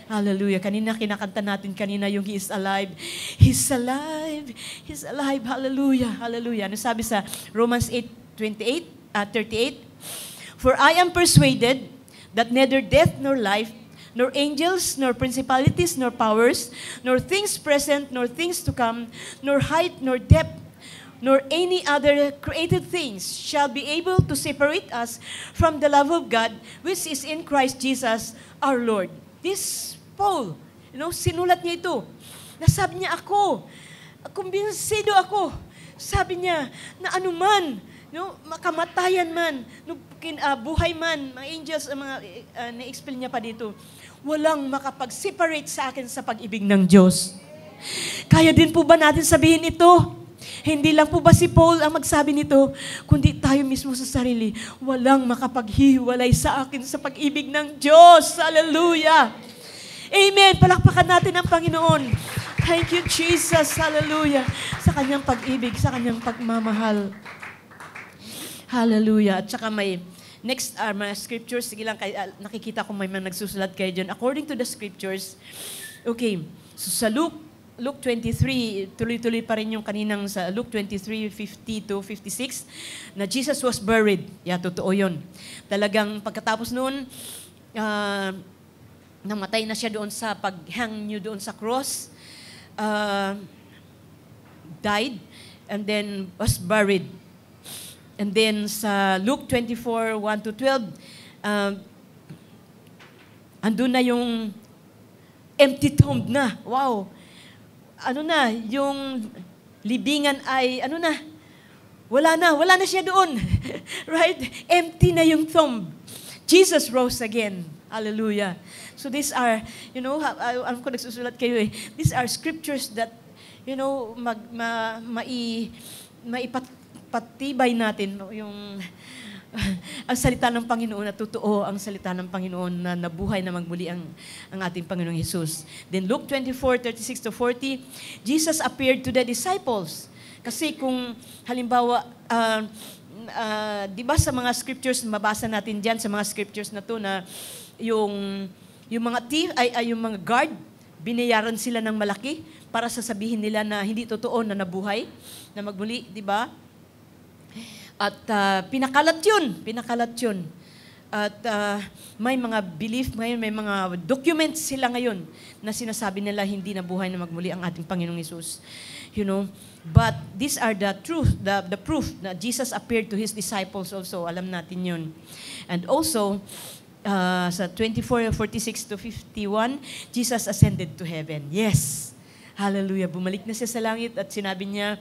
B: Hallelujah. Kanina kinakanta natin yung He is alive. He's alive. He's alive. Hallelujah. Hallelujah. Ano sabi sa Romans 8:38? For I am persuaded that neither death nor life, nor angels, nor principalities, nor powers, nor things present, nor things to come, nor height, nor depth, nor any other created things shall be able to separate us from the love of God, which is in Christ Jesus our Lord. This Paul, sinulat niya ito. Nasabi niya kumbinsido ako. Sabi niya, na anuman, makamatayan man, buhay man, mga angels, na-explain niya pa dito, walang makapag-separate sa akin sa pag-ibig ng Diyos. Kaya din po ba natin sabihin ito? Hindi lang po ba si Paul ang magsabi nito, kundi tayo mismo sa sarili, walang makapaghiwalay sa akin sa pag-ibig ng Diyos. Hallelujah! Amen! Palakpakan natin ang Panginoon. Thank you, Jesus. Hallelujah! Sa kanyang pag-ibig, sa kanyang pagmamahal. Hallelujah! At saka may next mga scriptures. Sige lang, nakikita ko may mga nagsusulat kayo dyan. According to the scriptures, okay, so sa Luke 23, tuloy-tuloy pa rin yung kaninang sa Luke 23:50 to 56, na Jesus was buried. Totoo yun. Talagang pagkatapos noon, namatay na siya doon sa pag-hang niyo doon sa cross, died, and then was buried. And then sa Luke 24:1 to 12, andun na yung empty tomb na. Wow! Yung libingan ay, wala na siya doon. Right? Empty na yung tomb. Jesus rose again. Hallelujah. So these are, alam ko nagsusulat kayo these are scriptures that, maipatibay natin yung ang salita ng Panginoon na totoo, ang salita ng Panginoon na nabuhay na magmuli ang ating Panginoong Jesus. Then Luke 24:36 to 40, Jesus appeared to the disciples. Kasi kung halimbawa, di ba sa mga scriptures, mabasa natin dyan sa mga scriptures na to na yung mga thief, yung mga guard, binayaran sila ng malaki para sasabihin nila na hindi totoo na nabuhay, na magmuli, di ba? At pinakalat yun. At may mga belief ngayon, may mga documents sila ngayon na sinasabi nila hindi nabuhay na magmuli ang ating Panginoong Hesus. But these are the truth, the proof that Jesus appeared to His disciples also. Alam natin yun. And also, sa 24:46 to 51, Jesus ascended to heaven. Yes. Hallelujah. Bumalik na siya sa langit at sinabi niya,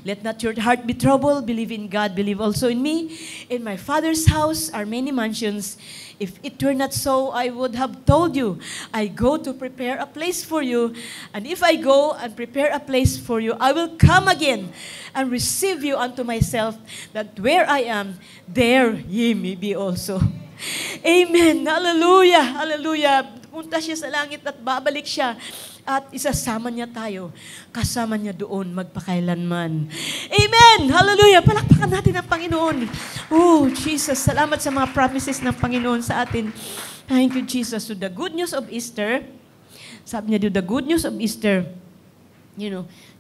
B: let not your heart be troubled. Believe in God. Believe also in me. In my Father's house are many mansions. If it were not so, I would have told you. I go to prepare a place for you. And if I go and prepare a place for you, I will come again and receive you unto myself, that where I am, there ye may be also. Amen. Hallelujah. Hallelujah. Punta siya sa langit at babalik siya. At isasama niya tayo, kasama niya doon magpakailanman. Amen! Hallelujah! Palakpakan natin ang Panginoon. Oh, Jesus, salamat sa mga promises ng Panginoon sa atin. Thank you, Jesus. So the good news of Easter, sabi niya, the good news of Easter,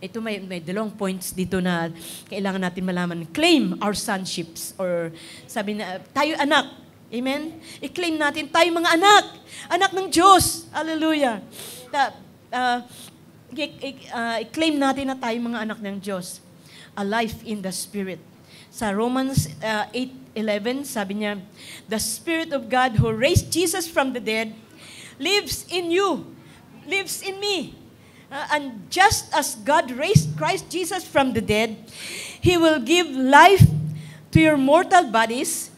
B: ito may dalawang points dito na kailangan natin malaman. Claim our sonships, or sabi na, tayo anak. Amen? I-claim natin, tayo mga anak. Anak ng Diyos. Hallelujah! I-claim natin na tayo mga anak ng Diyos. A life in the Spirit. Sa Romans 8:11, sabi niya, the Spirit of God who raised Jesus from the dead lives in you, lives in me. And just as God raised Christ Jesus from the dead, He will give life to your mortal bodies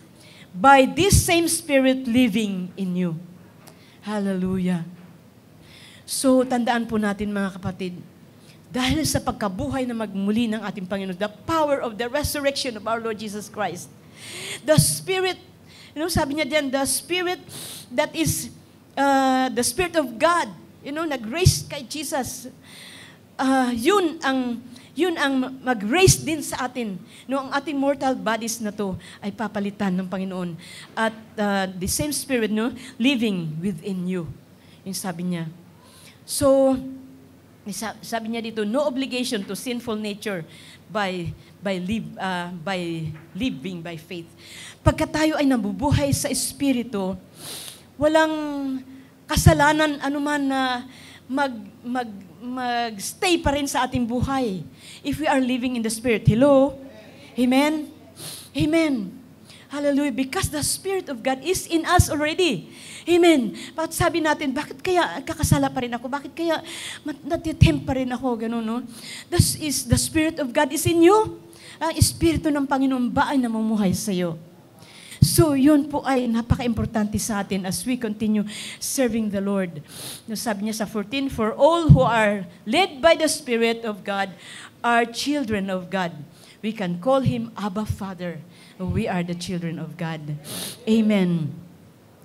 B: by this same Spirit living in you. Hallelujah. So, tandaan po natin mga kapatid, dahil sa pagkabuhay na magmuli ng ating Panginoon, the power of the resurrection of our Lord Jesus Christ, the Spirit, sabi niya diyan, the Spirit that is the Spirit of God, nag-raise kay Jesus, yun ang mag-raise din sa atin. Ang ating mortal bodies na to ay papalitan ng Panginoon. At the same Spirit, living within you. Yung sabi niya. So, sabi niya dito, no obligation to sinful nature by living by faith. Pagka tayo ay nabubuhay sa Espiritu, walang kasalanan anuman na mag-stay pa rin sa ating buhay. If we are living in the Spirit. Hello? Amen? Amen. Hallelujah. Because the Spirit of God is in us already. Amen. Bakit sabi natin, bakit kaya kakasala pa rin ako? Bakit kaya natitempt pa rin ako? Ganun, no? The Spirit of God is in you. Ang Espiritu ng Panginoon ba ay namumuhay sa iyo? So, yun po ay napaka-importante sa atin as we continue serving the Lord. Sabi niya sa 14, for all who are led by the Spirit of God are children of God. We can call Him Abba Father. We are the children of God. Amen.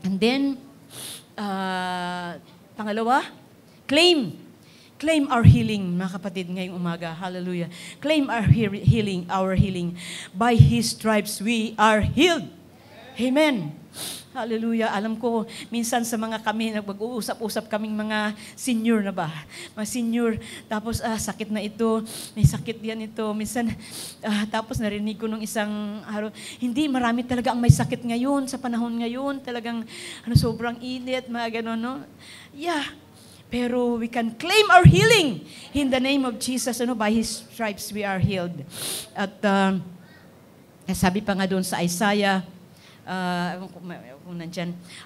B: And then, pangalawa, claim our healing, mga kapatid, ngayong umaga. Hallelujah. Claim our healing. By His stripes, we are healed. Amen. Hallelujah. Alam ko, minsan sa mga kami, nag-uusap-usap kaming mga senior na ba? Mga senior, tapos sakit na ito, may sakit yan ito. Minsan, tapos narinig ko nung isang araw, hindi, marami talaga ang may sakit ngayon, sa panahon ngayon, talagang sobrang init, mga gano'n, no? Yeah. Pero we can claim our healing in the name of Jesus. By His stripes we are healed. At sabi pa nga doon sa Isaiah,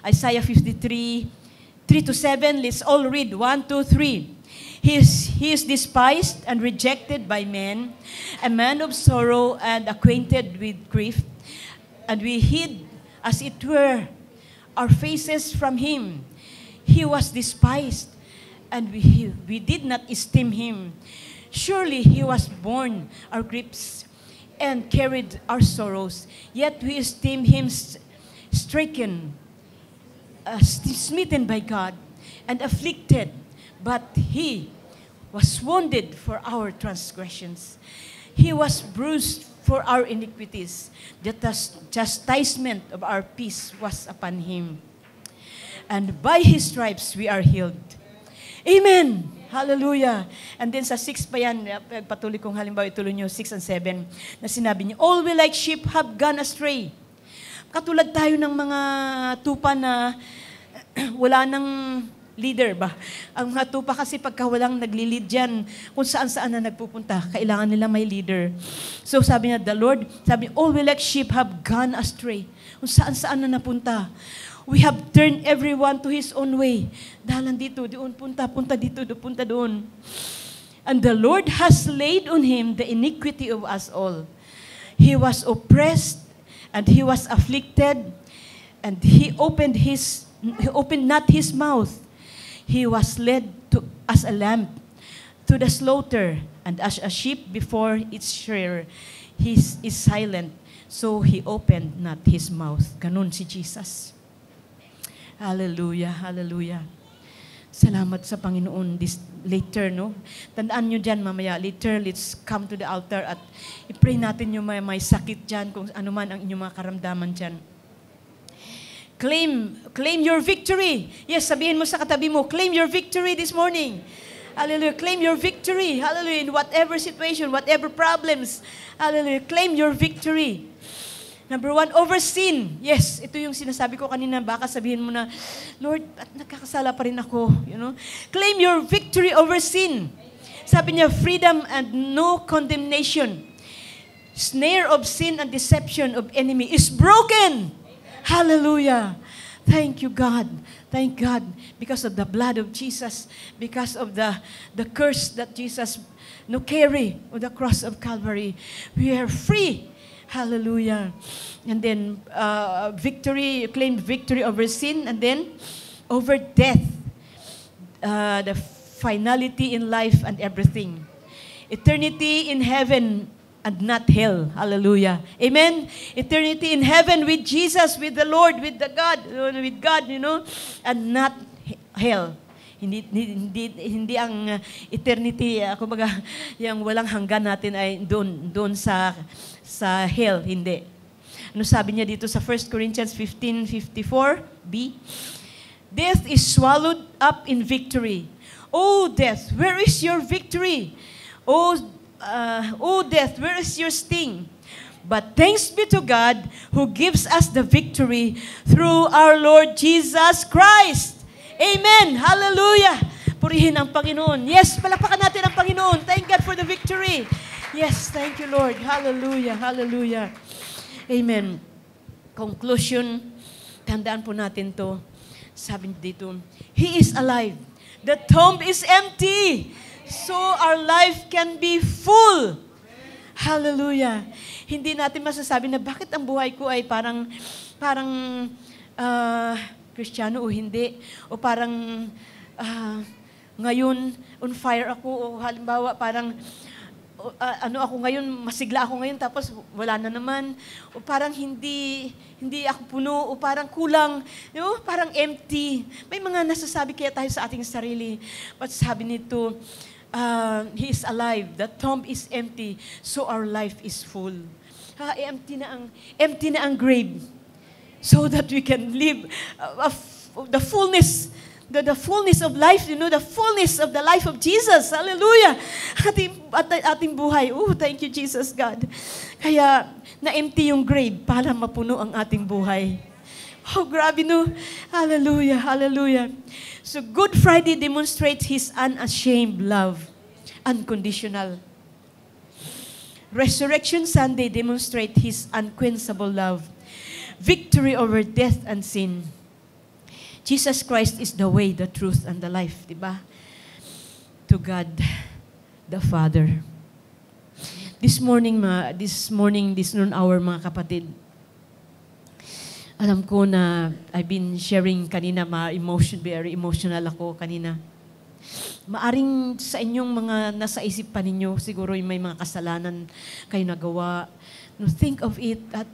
B: Isaiah 53, 3-7, let's all read, 1, 2, 3. He is despised and rejected by men, a man of sorrow and acquainted with grief, and we hid, as it were, our faces from Him. He was despised, and we did not esteem Him. Surely He was borne our griefs and carried our sorrows. Yet we esteem Him stricken, smitten by God, and afflicted. But He was wounded for our transgressions. He was bruised for our iniquities. The chastisement of our peace was upon Him. And by His stripes we are healed. Amen. Hallelujah. And then sa 6 pa yan, patuloy kong halimbawa ituloy nyo, 6 and 7, na sinabi niya, all we like sheep have gone astray. Katulad tayo ng mga tupa na wala nang leader ba? Ang mga tupa kasi pagka walang nagli-lead dyan, kung saan-saan na nagpupunta, kailangan nila may leader. So sabi niya, the Lord, sabi, all we like sheep have gone astray. Kung saan-saan na napunta. We have turned everyone to his own way. Dahalan dito, doon, punta dito, punta doon. And the Lord has laid on Him the iniquity of us all. He was oppressed, and He was afflicted, and He opened not His mouth. He was led as a lamb to the slaughter, and as a sheep before its shearer, He is silent, so He opened not His mouth. Ganun si Jesus. Hallelujah, hallelujah. Salamat sa Panginoon. Later, no? Tandaan nyo dyan mamaya. Later, let's come to the altar at i-pray natin yung may sakit dyan, kung ano man ang inyong mga karamdaman dyan. Claim your victory. Yes, sabihin mo sa katabi mo, claim your victory this morning. Hallelujah. Claim your victory. Hallelujah. In whatever situation, whatever problems. Hallelujah. Claim your victory. Number 1, over sin. Yes, ito yung sinasabi ko kanina. Baka sabihin mo na, Lord, at nagkakasala pa rin ako. You know? Claim your victory over sin. Sabi niya, freedom and no condemnation. Snare of sin and deception of enemy is broken. Hallelujah. Thank you, God. Thank God. Because of the blood of Jesus, because of the curse that Jesus carry on the cross of Calvary, we are free. Hallelujah. And then victory, you claimed victory over sin, and then over death. The finality in life and everything. Eternity in heaven and not hell. Hallelujah. Amen. Eternity in heaven with Jesus, with the Lord, with God, and not hell. Hindi ang eternity, kumbaga, yung walang hanggan natin ay doon sa hell, hindi. Ano sabi niya dito sa 1 Corinthians 15:54b? Death is swallowed up in victory. Oh death, where is your victory? Oh death, where is your sting? But thanks be to God who gives us the victory through our Lord Jesus Christ. Amen. Hallelujah. Purihin ang Panginoon. Yes, palakpakan natin ang Panginoon. Thank God for the victory. Yes, thank you, Lord. Hallelujah. Hallelujah. Amen. Conclusion, tandaan po natin to. Sabi dito, He is alive. The tomb is empty. So our life can be full. Hallelujah. Hindi natin masasabi na bakit ang buhay ko ay parang Kristiyano o hindi. O parang ngayon on fire ako. O halimbawa parang ako ngayon, masigla ako ngayon, tapos wala na naman. O parang hindi ako puno, o parang kulang, parang empty. May mga nasasabi kaya tayo sa ating sarili. But sabi nito, He is alive, the tomb is empty, so our life is full. Empty na ang grave, so that we can live the fullness of life, the fullness of the life of Jesus. Hallelujah. Ating buhay. Thank you, Jesus, God. Kaya, na-empty yung grave para mapuno ang ating buhay. Grabe, no? Hallelujah, hallelujah. So, Good Friday demonstrates His unashamed love, unconditional. Resurrection Sunday demonstrates His unquenchable love, victory over death and sin. Jesus Christ is the way, the truth, and the life, diba? To God, the Father. This noon hour, mga kapatid, alam ko na I've been sharing kanina, very emotional ako kanina. Maaring sa inyong mga nasa isip pa ninyo, siguro may mga kasalanan kayo nagawa. Think of it at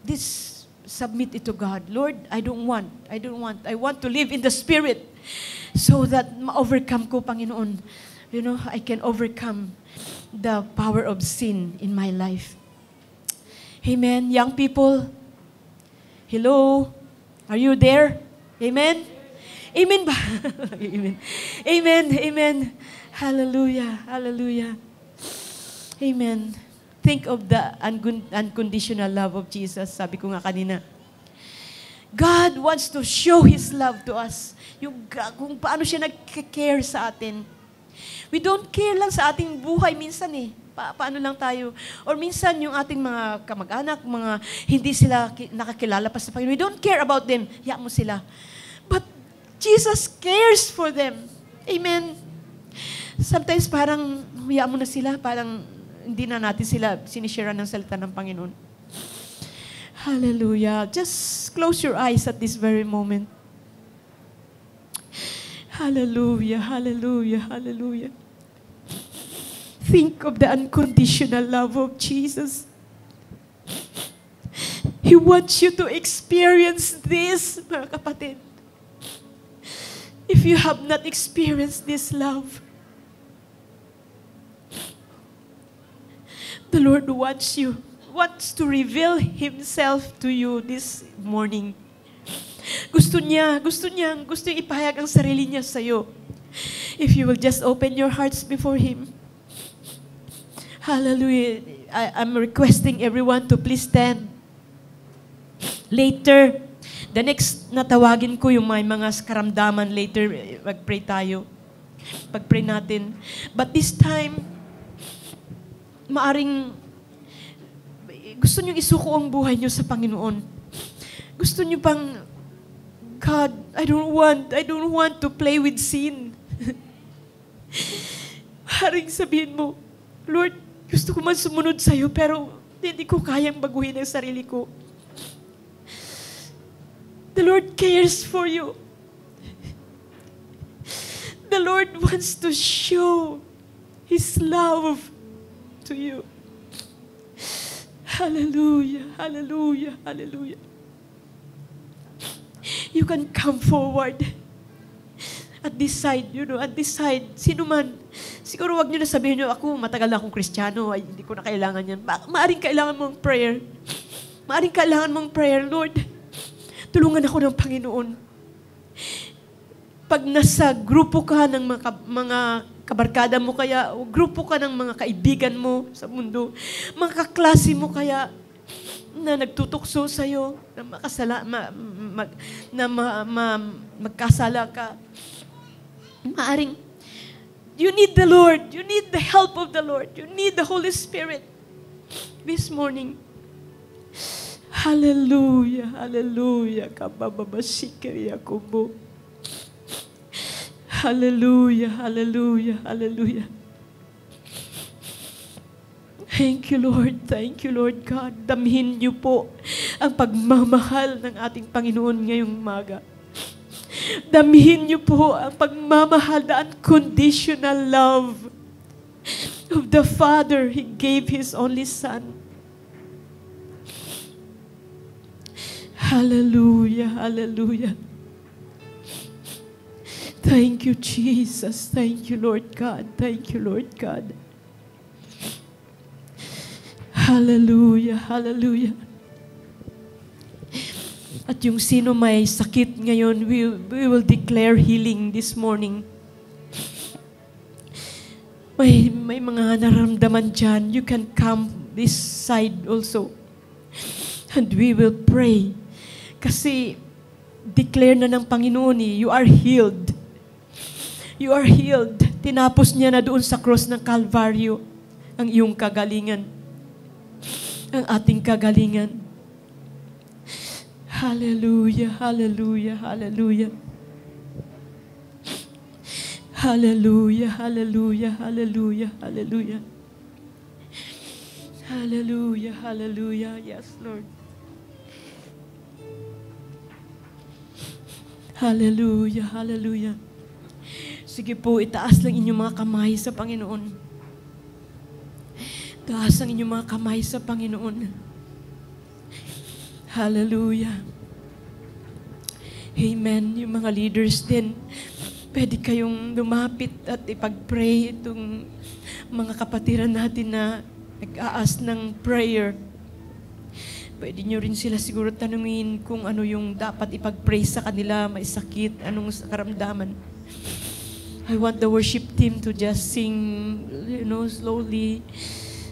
B: this. Submit it to God. Lord, I want. I want to live in the Spirit so that ma-overcome ko, Panginoon. I can overcome the power of sin in my life. Amen. Young people, hello? Are you there? Amen? Amen ba? Amen. Amen. Amen. Hallelujah. Hallelujah. Amen. Think of the unconditional love of Jesus. Sabi ko nga kanina, God wants to show His love to us. Kung paano siya nag-care sa atin. We don't care lang sa ating buhay minsan eh. Paano lang tayo. Or minsan yung ating mga kamag-anak, mga hindi sila nakakilala pa sa Panginoon. We don't care about them. Hiya mo sila. But Jesus cares for them. Amen. Sometimes parang hiya mo na sila, parang hindi na natin sila sinishare ng salita ng Panginoon. Hallelujah. Just close your eyes at this very moment. Hallelujah, hallelujah, hallelujah. Think of the unconditional love of Jesus. He wants you to experience this, mga kapatid. If you have not experienced this love, the Lord wants to reveal Himself to you this morning. Gusto niya ipahayag ang sarili niya sa iyo. If you will just open your hearts before Him. Hallelujah. I'm requesting everyone to please stand. Later, the next natawagin ko yung may mga karamdaman. Later, mag-pray tayo. Pag-pray natin. But this time, maaring gusto niyo isuko ang buhay niyo sa Panginoon. Gusto niyo pang God, I don't want to play with sin. Haring sabihin mo, Lord, gusto ko man sumunod sa'yo, pero hindi ko kayang baguhin ang sarili ko. The Lord cares for you. The Lord wants to show His love to you. Hallelujah, hallelujah, hallelujah. You can come forward at this side, at this side. Sino man, siguro wag nyo na sabihin nyo, ako matagal na akong Kristiyano, ay hindi ko na kailangan yan. Maaring kailangan mong prayer. Maaring kailangan mong prayer, Lord. Tulungan ako ng Panginoon. Pag nasa grupo ka ng mga kabarkada mo kaya, o grupo ka ng mga kaibigan mo sa mundo, mga kaklase mo kaya, na nagtutukso sa'yo, na magkasala ka, maaring, you need the Lord. You need the help of the Lord. You need the Holy Spirit this morning. Hallelujah, hallelujah. Kabababashikiriya kubo. Hallelujah, hallelujah, hallelujah. Thank you, Lord. Thank you, Lord God. Damhin niyo po ang pagmamahal ng ating Panginoon ngayong umaga. Damhin niyo po ang pagmamahal, the unconditional love of the Father. He gave His only Son. Hallelujah, hallelujah. Thank you, Jesus. Thank you, Lord God. Thank you, Lord God. Hallelujah, hallelujah. At yung sino may sakit ngayon, we will declare healing this morning. May mga nararamdaman dyan, you can come this side also. And we will pray. Kasi declare na ng Panginoon, you are healed. You are healed. Tinapos niya na doon sa cross ng Calvario ang iyong kagalingan. Ang ating kagalingan. Hallelujah, hallelujah, hallelujah. Hallelujah, hallelujah, hallelujah, hallelujah. Hallelujah, hallelujah. Yes, Lord. Hallelujah, hallelujah. Sige po, itaas lang inyong mga kamay sa Panginoon. Taas ang inyong mga kamay sa Panginoon. Hallelujah. Amen. Yung mga leaders din, pwede kayong lumapit at ipag-pray itong mga kapatiran natin na nag-aas ng prayer. Pwede nyo rin sila siguro tanungin kung ano yung dapat ipag-pray sa kanila, may sakit, anong karamdaman. I want the worship team to just sing, slowly,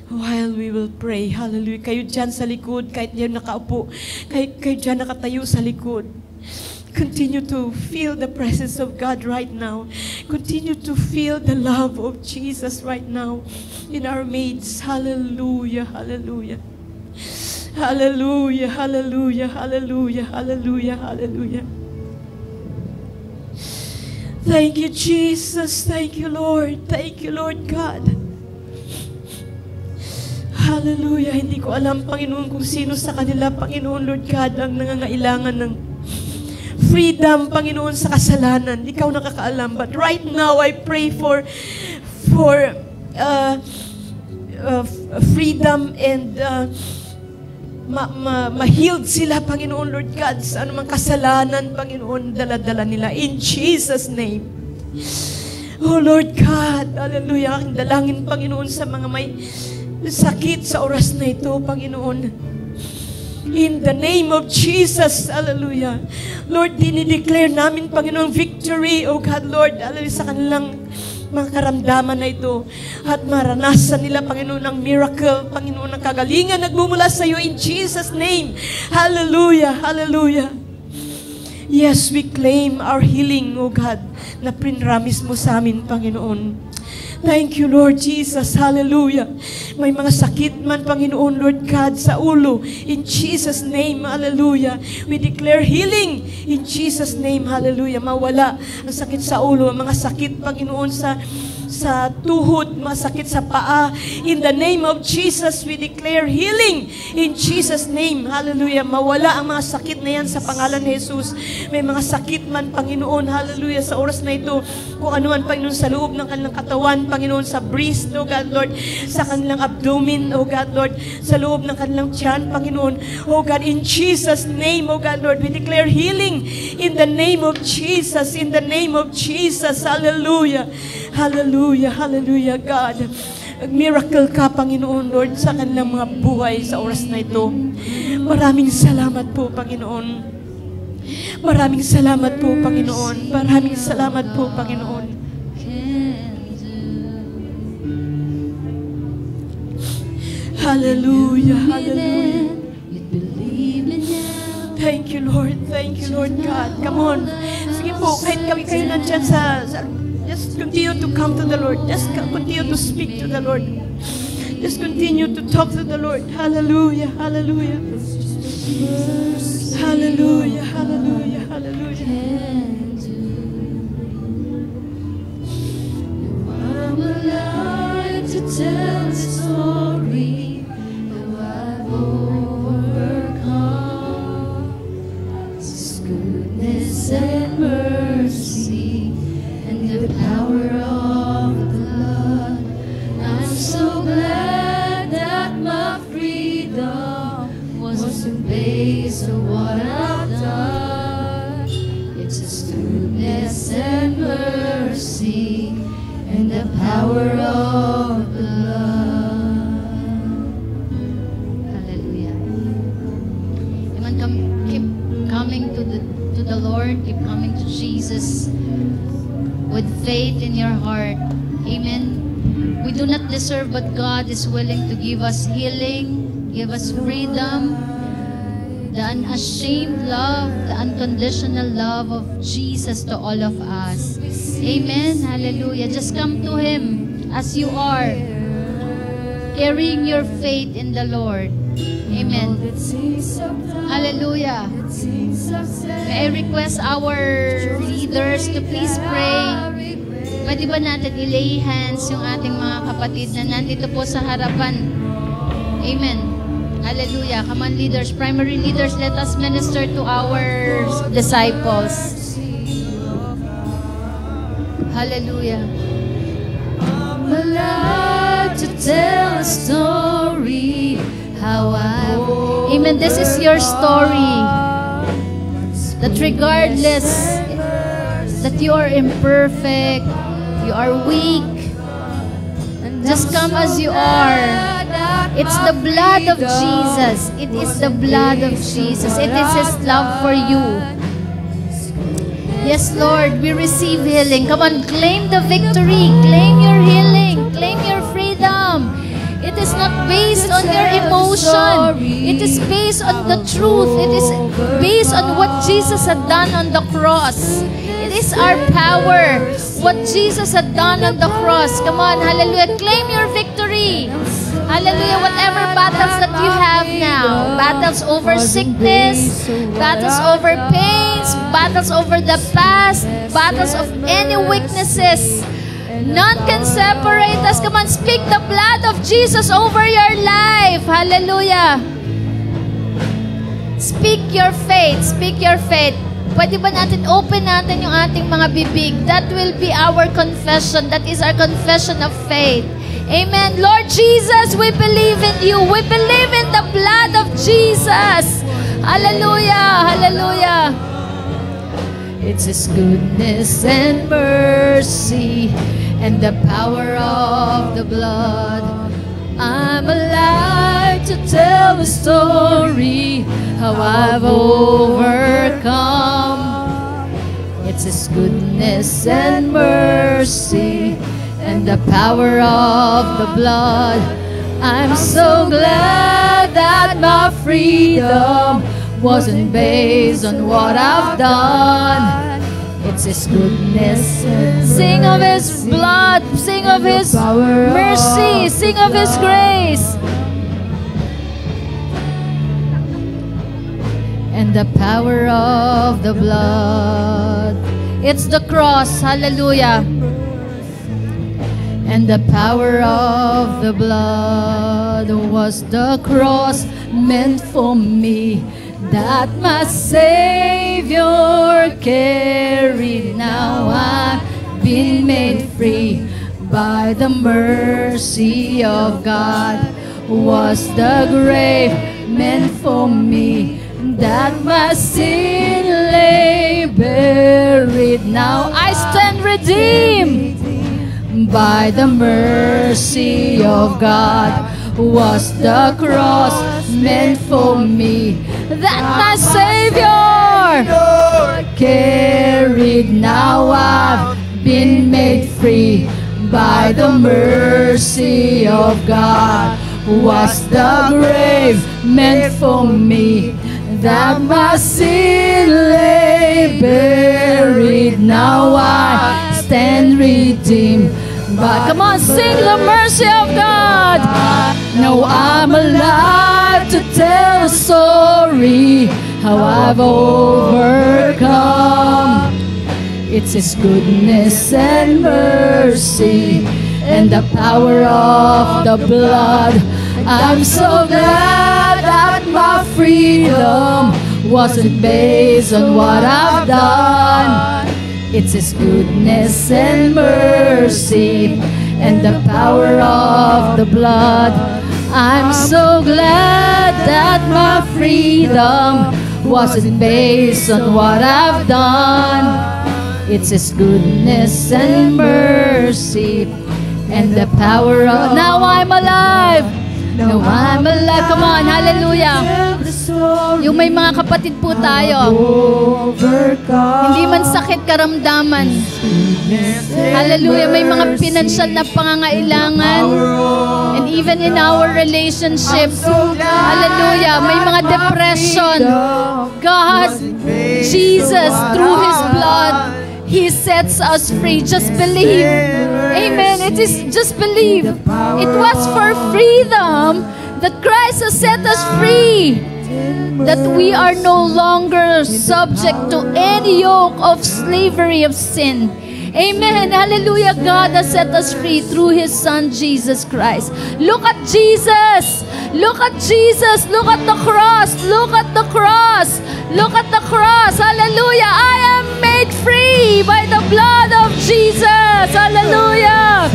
B: while we will pray. Hallelujah. Kayo dyan sa likod, kahit dyan nakaupo, kayo dyan nakatayo sa likod. Continue to feel the presence of God right now. Continue to feel the love of Jesus right now in our midst. Hallelujah, hallelujah. Hallelujah, hallelujah, hallelujah, hallelujah, hallelujah. Thank you, Jesus. Thank you, Lord. Thank you, Lord God. Hallelujah. Hindi ko alam, Panginoon, kung sino sa kanila, Panginoon, Lord God, ang nangangailangan ng freedom, Panginoon, sa kasalanan. Ikaw nakakaalam. But right now, I pray for freedom and ma-healed sila, Panginoon, Lord God, sa anumang kasalanan, Panginoon, dala-dala nila. In Jesus' name. Oh, Lord God, hallelujah. Aking dalangin, Panginoon, sa mga may sakit sa oras na ito, Panginoon. In the name of Jesus, hallelujah. Lord, dinideclare namin, Panginoon, victory, oh God, Lord, hallelujah, sa kanilang mga karamdaman na ito at maranasan nila, Panginoon, ng miracle, Panginoon, ng kagalingan nagmumula sa iyo in Jesus' name. Hallelujah, hallelujah. Yes, we claim our healing, oh God. na pinramis mo sa amin, Panginoon. Thank you, Lord Jesus. Hallelujah. May mga sakit man, Panginoon, Lord God, sa ulo. In Jesus' name, hallelujah. We declare healing. In Jesus' name, hallelujah. Mawala ang sakit sa ulo, ang mga sakit, Panginoon, sa tuhod, masakit sa paa. In the name of Jesus, we declare healing. In Jesus' name, hallelujah. Mawala ang mga sakit na yan sa pangalan ni Jesus. May mga sakit man, Panginoon, hallelujah, sa oras na ito, kung ano man, Panginoon, sa loob ng kanilang katawan, Panginoon, sa breast, oh God, Lord, sa kanilang abdomen, oh God, Lord, sa loob ng kanilang tiyan, Panginoon, oh God, in Jesus' name, oh God, Lord, we declare healing in the name of Jesus, in the name of Jesus, hallelujah. Hallelujah, hallelujah, God. Miracle ka, Panginoon, Lord, sa kanilang mga buhay sa oras na ito. Maraming salamat po, Panginoon. Maraming salamat po, Panginoon. Maraming salamat po, Panginoon. Hallelujah, hallelujah. Thank you, Lord. Thank you, Lord God. Come on. Sige po, kahit kayo nandyan sa just continue to come to the Lord. Just continue to speak to the Lord. Just continue to talk to the Lord. Hallelujah, hallelujah. Hallelujah, hallelujah, hallelujah.
D: I'm alive to tell the story how I've overcome. His goodness and mercy and the power of the blood. I'm so glad that my freedom wasn't based on what I've done. It's His goodness and mercy and the power of the blood.
A: Hallelujah. Amen. Keep coming to the Lord. Keep coming to Jesus with faith in your heart. Amen. We do not deserve, but God is willing to give us healing, give us freedom, the unashamed love, the unconditional love of Jesus to all of us. Amen. Hallelujah. Just come to Him as you are, carrying your faith in the Lord. Amen. Hallelujah. May I request our leaders to please pray. Pwede ba natin i-lay hands yung ating mga kapatid na nandito po sa harapan? Amen. Hallelujah. Come on, leaders, primary leaders, let us minister to our disciples. Hallelujah.
D: I'm alive to tell a story how I
A: Amen. This is your story. That regardless that you are imperfect, you are weak, just come as you are. It's the blood of Jesus. It is the blood of Jesus. It is His love for you. Yes, Lord, we receive healing. Come on, claim the victory. Claim your healing. Claim your freedom. It is not based on your emotion. It is based on the truth. It is based on what Jesus had done on the cross. It is our power. What Jesus had done on the cross. Come on, hallelujah. Claim your victory. Hallelujah. Whatever battles that you have now, battles over sickness, battles over pains, battles over the past, battles of any weaknesses, none can separate us. Come on, speak the blood of Jesus over your life. Hallelujah. Speak your faith. Speak your faith. Pwede ba natin open natin yung ating mga bibig? That will be our confession. That is our confession of faith. Amen. Lord Jesus, we believe in you. We believe in the blood of Jesus. Hallelujah. Hallelujah.
D: It's His goodness and mercy and the power of the blood. I'm alive to tell the story how I've overcome. It's His goodness and mercy and the power of the blood. I'm so glad that my freedom wasn't based on what I've done. It's His goodness. Sing of His blood. Sing of His mercy. Sing of His grace. And the power of the blood. It's the cross. Hallelujah. And the power of the blood was the cross meant for me, that my Savior carried. Now I've been made free by the mercy of God. Was the grave meant for me, that my sin lay buried. Now I stand redeemed by the mercy of God. Was the cross meant for me, that my Savior carried. Now I've been made free by the mercy of God. Was the grave meant for me, that my sin lay buried. Now I stand redeemed. But come on, sing the mercy of God. Now I'm alive to tell a story how I've overcome. It's His goodness and mercy and the power of the blood. I'm so glad that my freedom wasn't based on what I've done. It's His goodness and mercy and the power of the blood. I'm so glad that my freedom wasn't based on what I've done. It's His goodness and mercy and the power of... Now I'm alive! Now I'm alive. Come on, hallelujah. Yung may mga kapatid po tayo, hindi man sakit karamdaman. Hallelujah. May mga pinansyal na pangangailangan. And even in our relationships, hallelujah, may mga depression. God, Jesus, through His blood, He sets us free. Just believe. Amen. It is just believe. It was for freedom that Christ has set us free. That we are no longer subject to any yoke of slavery of sin. Amen. Hallelujah. God has set us free through His Son, Jesus Christ. Look at Jesus. Look at Jesus. Look at the cross. Look at the cross. Look at the cross. Hallelujah. I am made free by the blood of Jesus. Hallelujah.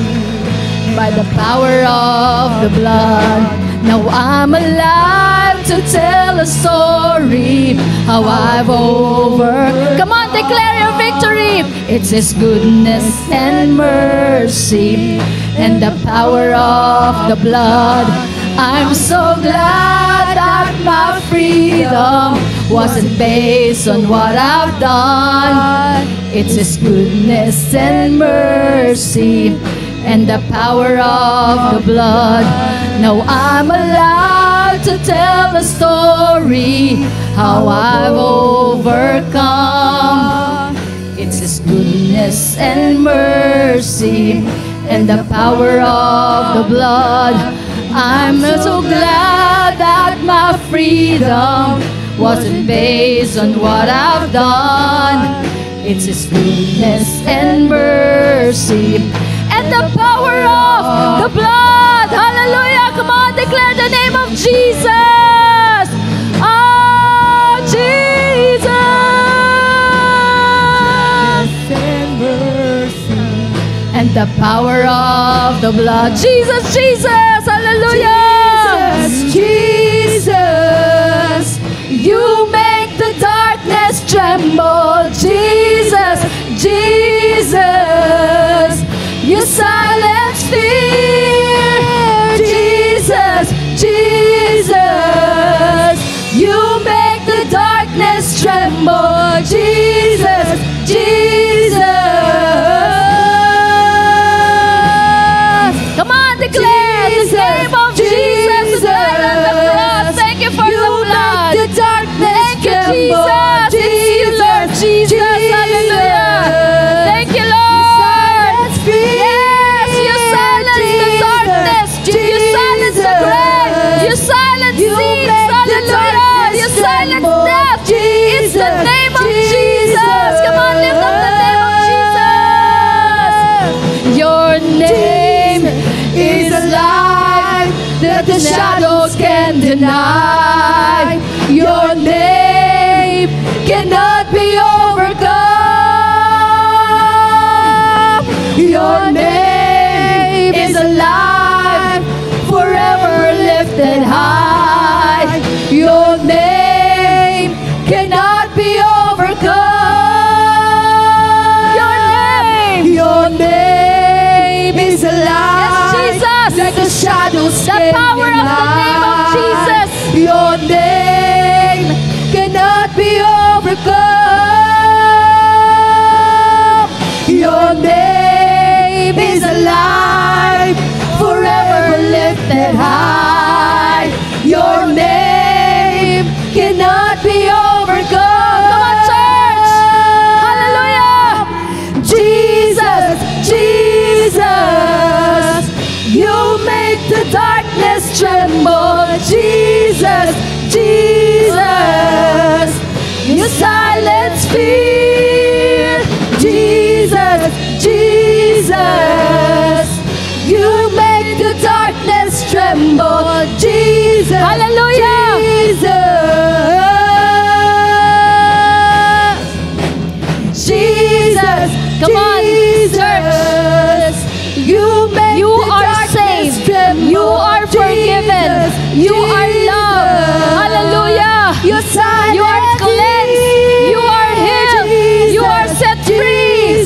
D: By the power of the blood. Now I'm alive to tell a story how I've overcome. Come on, declare your victory. It's His goodness and mercy and the power of the blood. I'm so glad that my freedom wasn't based on what I've done. It's His goodness and mercy and the power of the blood. Now I'm alive to tell the story how I've overcome. It's His goodness and mercy and the power of the blood. I'm so glad that my freedom wasn't based on what I've done. It's His goodness and mercy and the power of the blood. Hallelujah. Come on, declare the name of Jesus. Oh, Jesus. And the power of the blood. Jesus, Jesus. Hallelujah.
E: Jesus, Jesus.
D: You make the darkness tremble. Jesus, Jesus. You silence fear. Jesus, Jesus. You make the darkness tremble. Jesus, Jesus. Come on, declare the name of Jesus died on the cross. Thank you for the blood.
E: The darkness
D: Thank you, Jesus. It's you, Lord Jesus. Hallelujah.
E: that the shadows can deny. Your name cannot be overcome. Your name is alive, forever lifted high. Your name cannot be overcome. Your name is alive.
A: Yes, Jesus.
E: Like the shadows
A: The
E: can
A: power of the name of
E: deny.
A: Jesus.
E: Your name cannot be overcome. Your name is alive, forever lifted high. Your name cannot be overcome.
A: Come on, church. Hallelujah.
E: Jesus, Jesus, you make the darkness tremble. Jesus, Jesus, you silence fear. Jesus, Jesus, you make the darkness tremble. Jesus,
A: Hallelujah.
E: Jesus, Jesus,
A: Come on,
E: Jesus, you make
A: You
E: the
A: are
E: darkness
A: saved.
E: tremble.
A: You are forgiven.
E: Jesus,
A: You are loved.
E: Jesus,
A: Hallelujah.
E: You
A: You are cleansed. You are healed. You are set free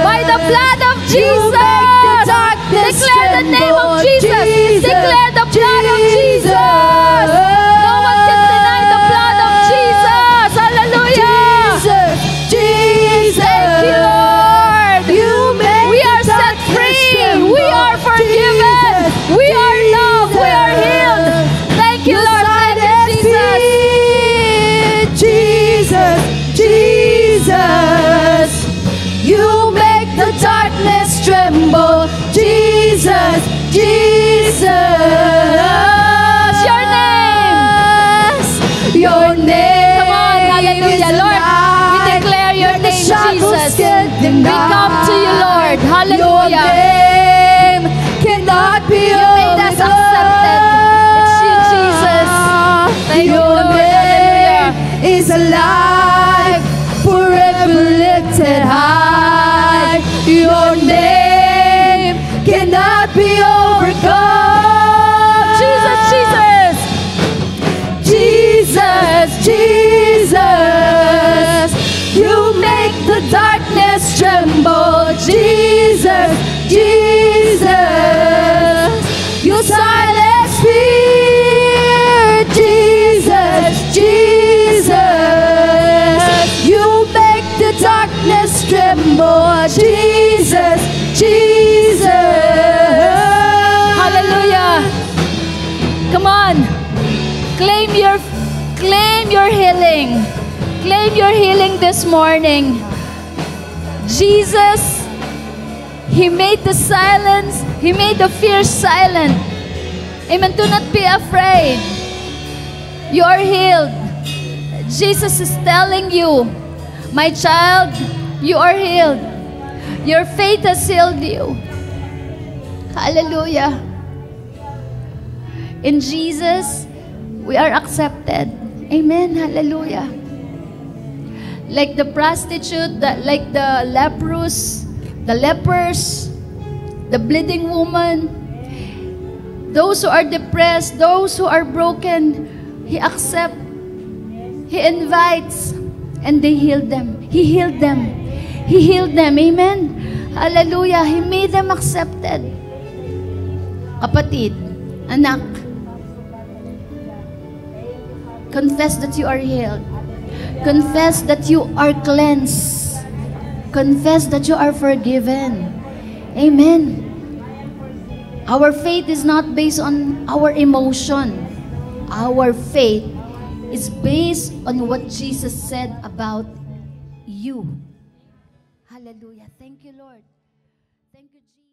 A: by the blood of Jesus. Declare the name of Jesus. Declare the blood of Jesus. No one can deny the blood of Jesus. Hallelujah.
E: Jesus,
A: Thank you, Lord.
E: you make
A: We
E: the
A: are set
E: darkness
A: free.
E: tremble.
A: We are forgiven. We are loved. We are healed. Thank you, Lord. Thank you, Jesus.
E: Jesus, Jesus, you make the darkness tremble. Jesus, Jesus,
A: Your name.
E: your name.
A: Come on, hallelujah,
E: is
A: Lord. We
E: alive.
A: declare your
E: Like the
A: name,
E: shadows
A: Jesus.
E: can't
A: We come to you,
E: deny.
A: Lord.
E: Your
A: Hallelujah.
E: name cannot be
A: You made us accepted. It's you, Jesus. Thank you,
E: Your
A: Lord. Hallelujah.
E: name is alive, forever lifted high. Your name cannot be overcome.
A: Jesus, Jesus.
E: Jesus, Jesus, you make the darkness tremble. Jesus, Jesus, you silence fear. Jesus, Jesus, you make the darkness tremble. Jesus, Jesus.
A: Hallelujah. Come on. Claim your healing. Claim your healing this morning. Jesus, He made the silence, He made the fear silent. Amen. Do not be afraid. You are healed. Jesus is telling you, my child, you are healed. Your faith has healed you. Hallelujah. In Jesus, we are accepted. Amen. Hallelujah. Like the prostitute, like the lepers, the bleeding woman, those who are depressed, those who are broken, He accepts, He invites, and they healed them. He healed them. He healed them. Amen. Hallelujah. He made them accepted. Kapatid, anak, confess that you are healed. Confess that you are cleansed. Confess that you are forgiven. Amen. Our faith is not based on our emotion. Our faith is based on what Jesus said about you. Hallelujah. Thank you, Lord. Thank you, Jesus.